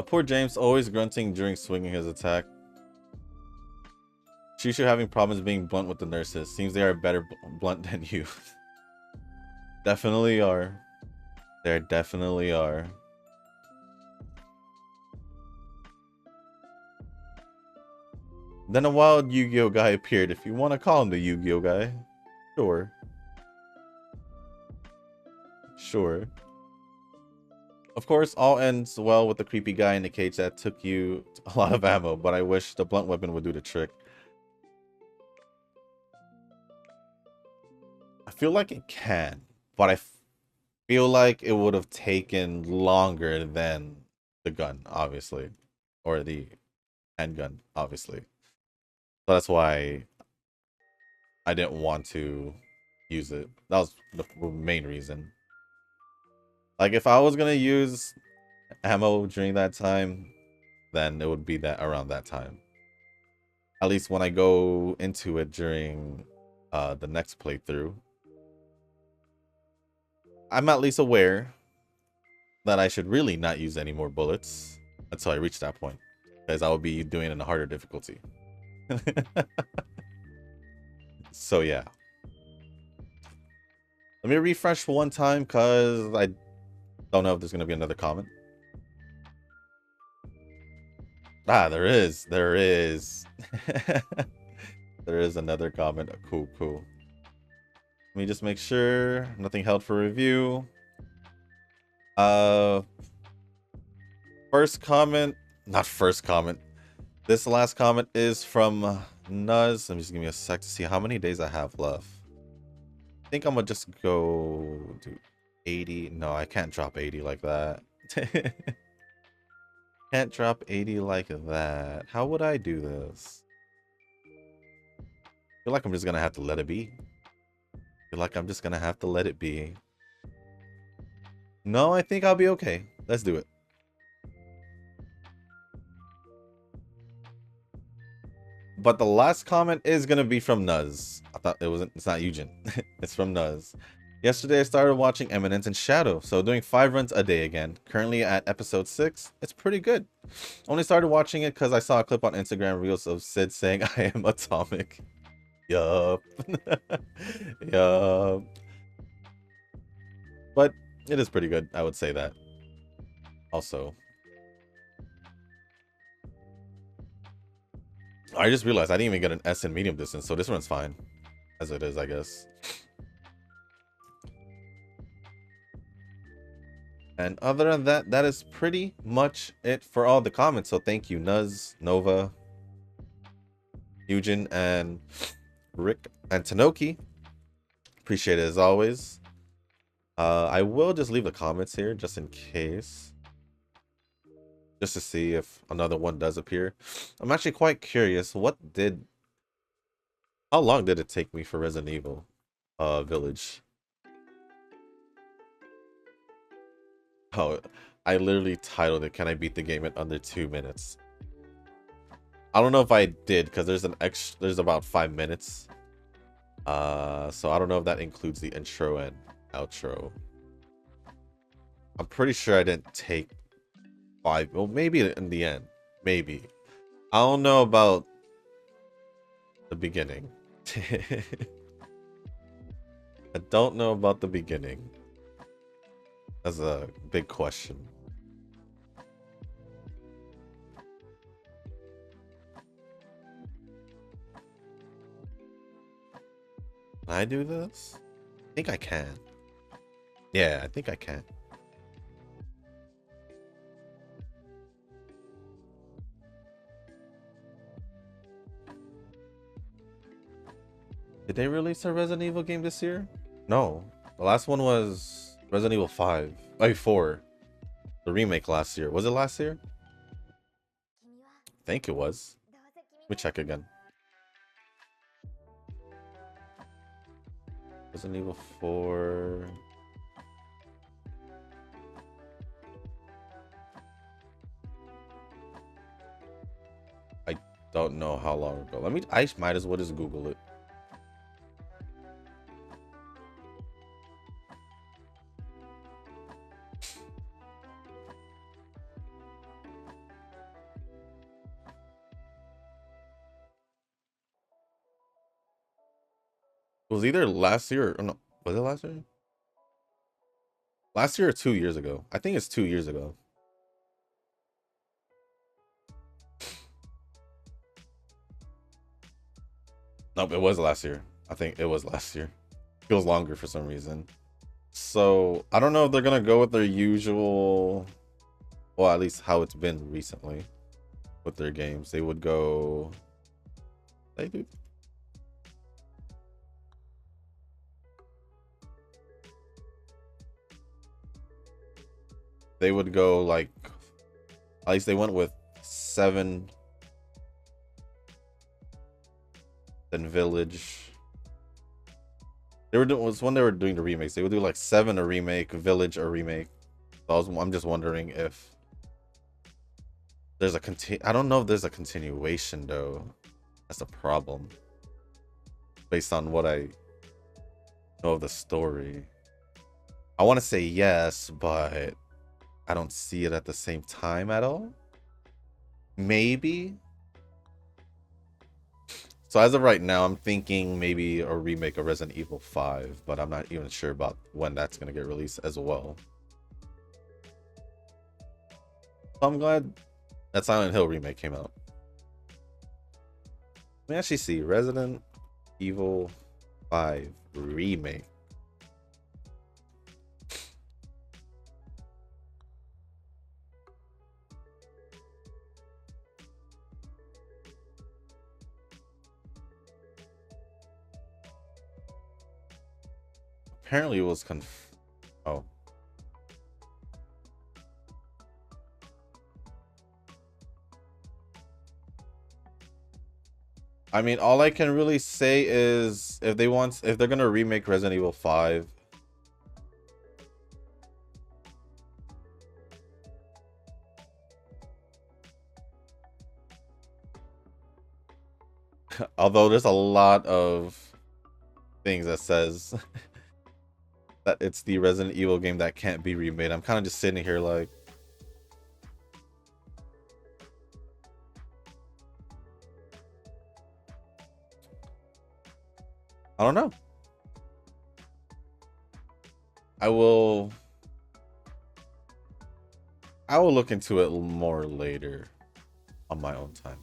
Poor James, always grunting during swinging his attack. Shishu having problems being blunt with the nurses. Seems they are better blunt than you. Definitely are. There definitely are. Then a wild Yu-Gi-Oh guy appeared, if you want to call him the Yu-Gi-Oh guy. Sure. Sure. Of course, all ends well with the creepy guy in the cage that took you a lot of ammo, but I wish the blunt weapon would do the trick. I feel like it can, but I feel like it would have taken longer than the gun, obviously. Or the handgun, obviously. So that's why I didn't want to use it. That was the main reason. Like, if I was gonna use ammo during that time, then it would be that around that time. At least when I go into it during the next playthrough, I'm at least aware that I should really not use any more bullets until I reach that point, because I will be doing it in a harder difficulty. So yeah. Let me refresh one time because I don't know if there's going to be another comment. Ah, there is. There is. There is another comment. Cool, cool. Let me just make sure. Nothing held for review. First comment. Not first comment. This last comment is from Nuz. Let me just give me a sec to see how many days I have left. I think I'm going to just go do 80. No, I can't drop 80 like that. Can't drop 80 like that. How would I do this? I feel like I'm just gonna have to let it be. I feel like I'm just gonna have to let it be. No, I think I'll be okay. Let's do it. But the last comment is gonna be from Nuz. I thought it's not Eugen. It's from Nuz. Yesterday I started watching Eminence and Shadow, so doing 5 runs a day again. Currently at episode 6. It's pretty good. Only started watching it because I saw a clip on Instagram Reels of Sid saying I am atomic. Yup. Yup. But it is pretty good, I would say that. Also, I just realized I didn't even get an S in medium distance, so this one's fine. As it is, I guess. And other than that, that is pretty much it for all the comments. So thank you, Nuz, Nova, Eugen, and Rick, and Tanoki. Appreciate it as always. I will just leave the comments here just in case. Just to see if another one does appear. I'm actually quite curious. How long did it take me for Resident Evil Village? Oh, I literally titled it, "Can I beat the game in under 2 minutes?" I don't know if I did, because there's about 5 minutes. So I don't know if that includes the intro and outro. I'm pretty sure I didn't take 5. Well, maybe in the end. Maybe. I don't know about the beginning. I don't know about the beginning. That's a big question. Can I do this? I think I can. Yeah, I think I can. Did they release a Resident Evil game this year? No. The last one was Resident Evil 5. Like 4. The remake last year. Was it last year? I think it was. Let me check again. Resident Evil 4. I don't know how long ago. I might as well just Google it. It was either last year or no. Was it last year? Last year or 2 years ago? I think it's 2 years ago. Nope, it was last year. I think it was last year. Feels longer for some reason. So I don't know if they're gonna go with their usual, well, at least how it's been recently with their games. They would go. They do. They would go like, at least they went with 7, then Village. They were doing, was when they were doing the remakes. They would do like 7 a remake, Village a remake. So I'm just wondering if there's a I don't know if there's a continuation though. That's a problem. Based on what I know of the story, I want to say yes, but I don't see it at the same time at all. Maybe. So as of right now, I'm thinking maybe a remake of Resident Evil 5, but I'm not even sure about when that's going to get released as well. So I'm glad that Silent Hill remake came out. Let me actually see. Resident Evil 5 remake. Apparently it was oh. I mean, all I can really say is if they're gonna remake Resident Evil 5, although there's a lot of things that says that it's the Resident Evil game that can't be remade. I'm kind of just sitting here like, I don't know. I will look into it more later on my own time.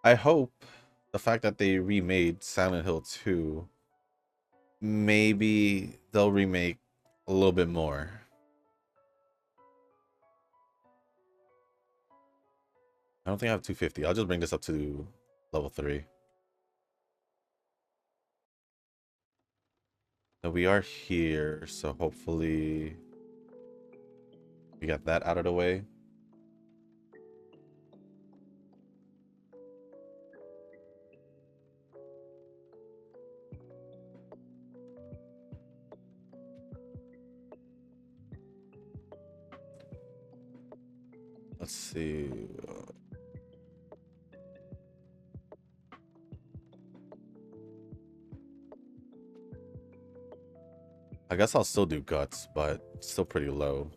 I hope the fact that they remade Silent Hill 2, maybe they'll remake a little bit more. I don't think I have 250. I'll just bring this up to level 3. So we are here, so hopefully we got that out of the way. Let's see. I guess I'll still do guts, but still pretty low.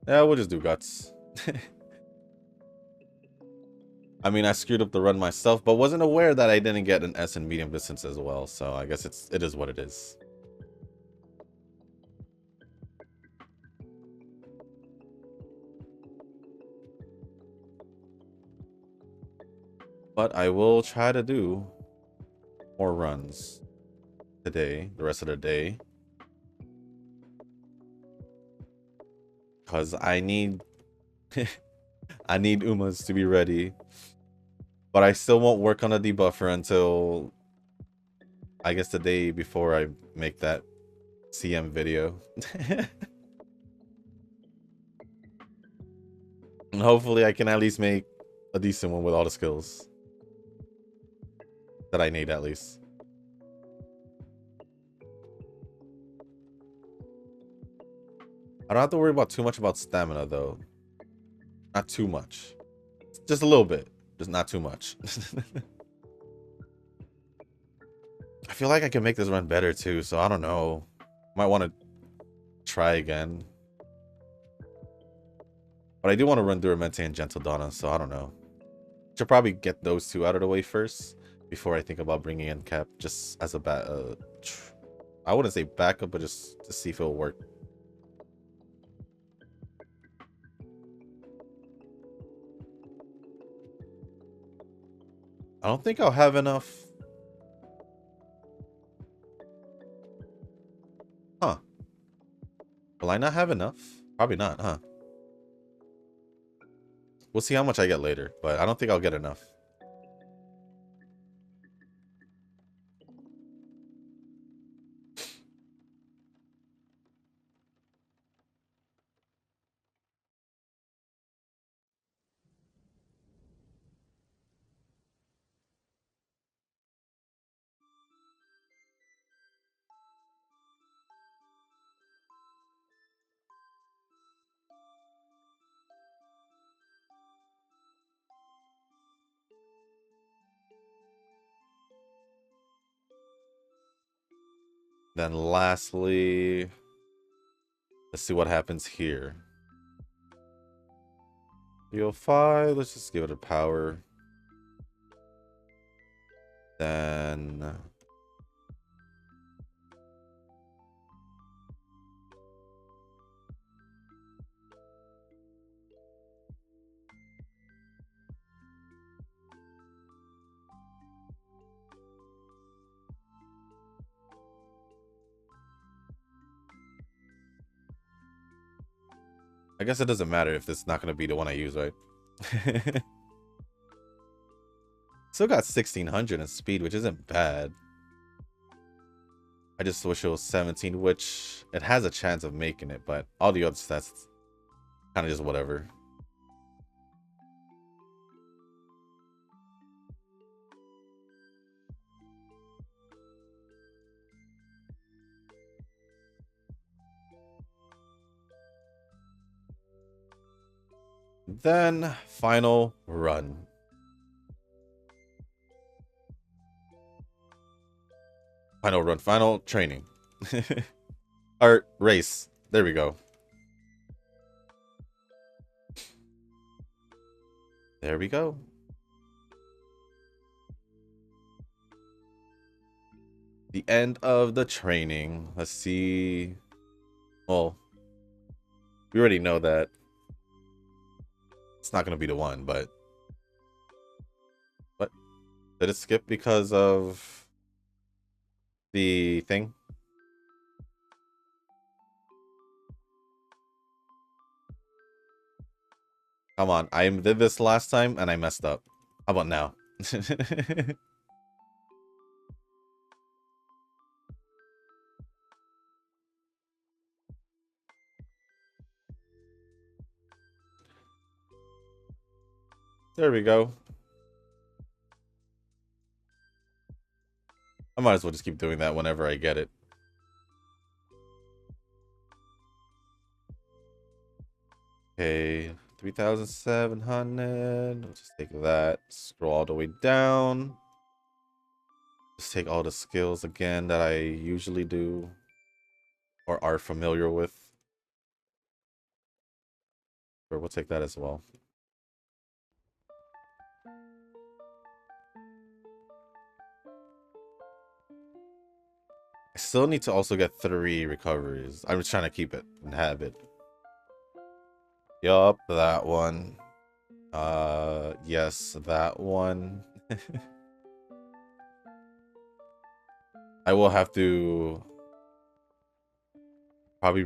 Yeah, we'll just do guts. I mean, I screwed up the run myself, but wasn't aware that I didn't get an S in medium distance as well. So I guess it is what it is. But I will try to do more runs today, the rest of the day. Because I need I need Umas to be ready. But I still won't work on a debuffer until I guess the day before I make that CM video. And hopefully I can at least make a decent one with all the skills that I need at least. I don't have to worry about too much about stamina though. Not too much. Just a little bit. Just not too much. I feel like I can make this run better too, so I don't know. Might want to try again. But I do want to run Duramente and Gentildonna, so I don't know. Should probably get those two out of the way first before I think about bringing in Cap, just as a I wouldn't say backup, but just to see if it'll work. I don't think I'll have enough. Huh. Will I not have enough? Probably not, huh? We'll see how much I get later, but I don't think I'll get enough. Then lastly, let's see what happens here. 305, let's just give it a power. Then I guess it doesn't matter if this is not going to be the one I use, right? Still got 1600 in speed, which isn't bad. I just wish it was 17, which it has a chance of making it, but all the other stats kind of just whatever. Then final run. Final run, final training. Or race. There we go. There we go. The end of the training. Let's see. Well, we already know that it's not going to be the one, but what? Did it skip because of the thing? Come on, I did this last time and I messed up. How about now? There we go. I might as well just keep doing that whenever I get it. Okay, 3,700. We'll just take that. Scroll all the way down. Just take all the skills again that I usually do or are familiar with. Sure, we'll take that as well. still need to also get 3 recoveries. I'm just trying to keep it in habit. Yup, that one. Yes, that one. I will have to probably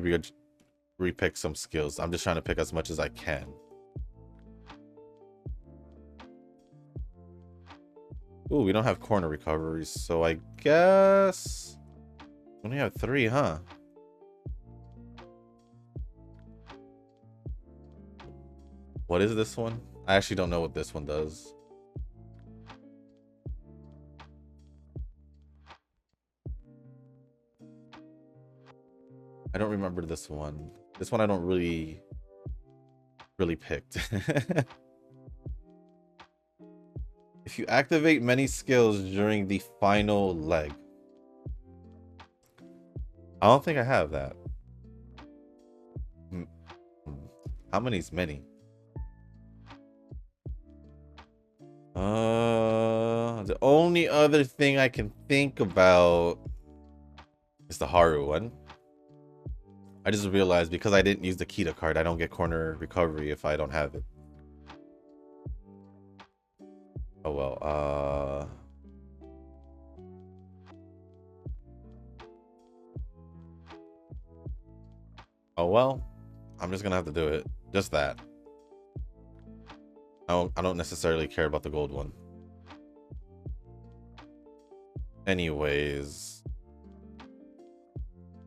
repick some skills. I'm just trying to pick as much as I can. Ooh, we don't have corner recoveries, so I guess we only have 3, huh? What is this one? I actually don't know what this one does. I don't remember this one. This one I don't really picked. If you activate many skills during the final leg. I don't think I have that. How many is many? The only other thing I can think about is the Haru one. I just realized because I didn't use the Kita card, I don't get corner recovery if I don't have it. Oh well, oh well, I'm just gonna have to do it. Just that. I don't necessarily care about the gold one. Anyways,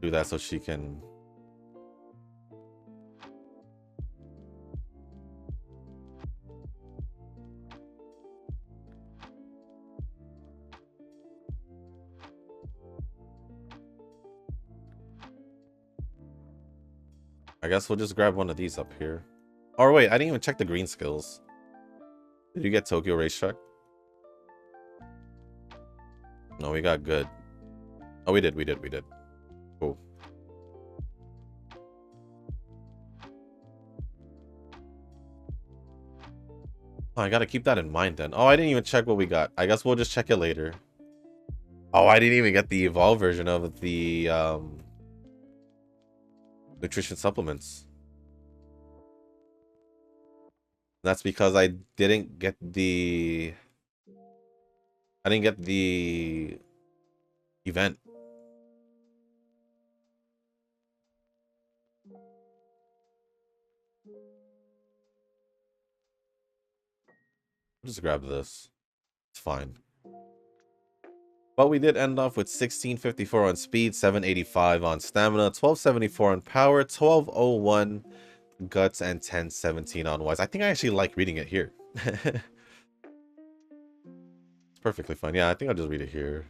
do that so she can. I guess we'll just grab one of these up here. Or wait, I didn't even check the green skills. Did you get Tokyo Racetrack? No, we got good. Oh, we did. Cool. Oh, I gotta keep that in mind then. Oh, I didn't even check what we got. I guess we'll just check it later. Oh, I didn't even get the evolved version of the nutrition supplements. That's because I didn't get the event. Just grab this. It's fine. But we did end off with 1654 on speed, 785 on stamina, 1274 on power, 1201 guts, and 1017 on wise. I think I actually like reading it here. It's perfectly fine. Yeah, I think I'll just read it here.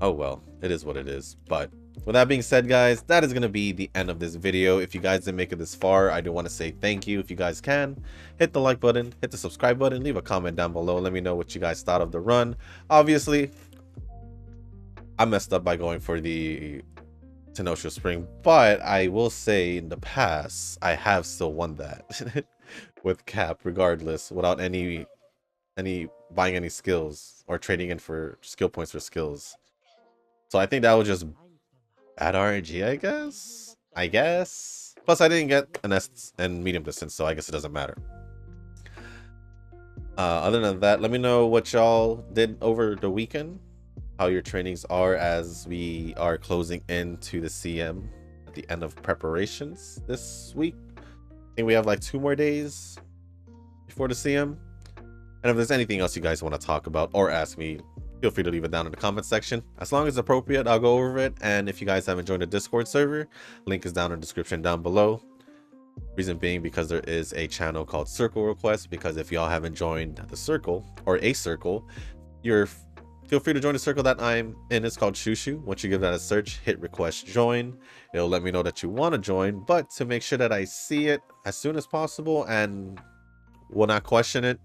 Oh well, it is what it is. But with that being said, guys, that is going to be the end of this video. If you guys didn't make it this far, I do want to say thank you. If you guys can, hit the like button, hit the subscribe button, leave a comment down below. Let me know what you guys thought of the run. Obviously, I messed up by going for the Tenosho Spring, but I will say in the past, I have still won that with Cap, regardless, without any buying any skills or trading in for skill points for skills. So I think that was just bad RNG, I guess. Plus, I didn't get an S and medium distance, so I guess it doesn't matter. Other than that, let me know what y'all did over the weekend, how your trainings are as we are closing into the CM at the end of preparations this week. I think we have like 2 more days before the CM. And if there's anything else you guys want to talk about or ask me, feel free to leave it down in the comment section. As long as appropriate, I'll go over it. And if you guys haven't joined the Discord server, link is down in the description down below. Reason being because there is a channel called Circle Request, because if y'all haven't joined the circle or a circle, feel free to join the circle that I'm in. It's called Shushu. Once you give that a search, hit request join. It'll let me know that you want to join, but to make sure that I see it as soon as possible and will not question it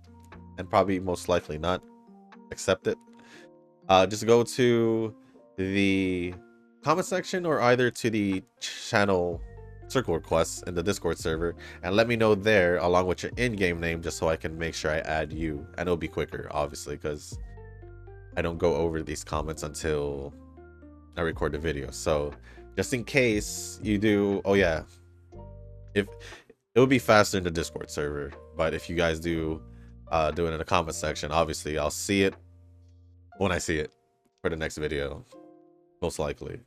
and probably most likely not accept it, just go to the comment section or either to the channel circle requests in the Discord server and let me know there along with your in-game name, just so I can make sure I add you, and it'll be quicker obviously because I don't go over these comments until I record the video. So just in case you do, oh yeah, if it would be faster in the Discord server, but if you guys do it in the comment section, obviously I'll see it when I see it for the next video, most likely.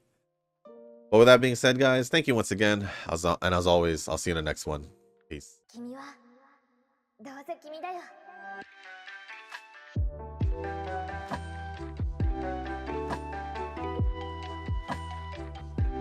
But with that being said, guys, thank you once again, and as always, I'll see you in the next one. Peace.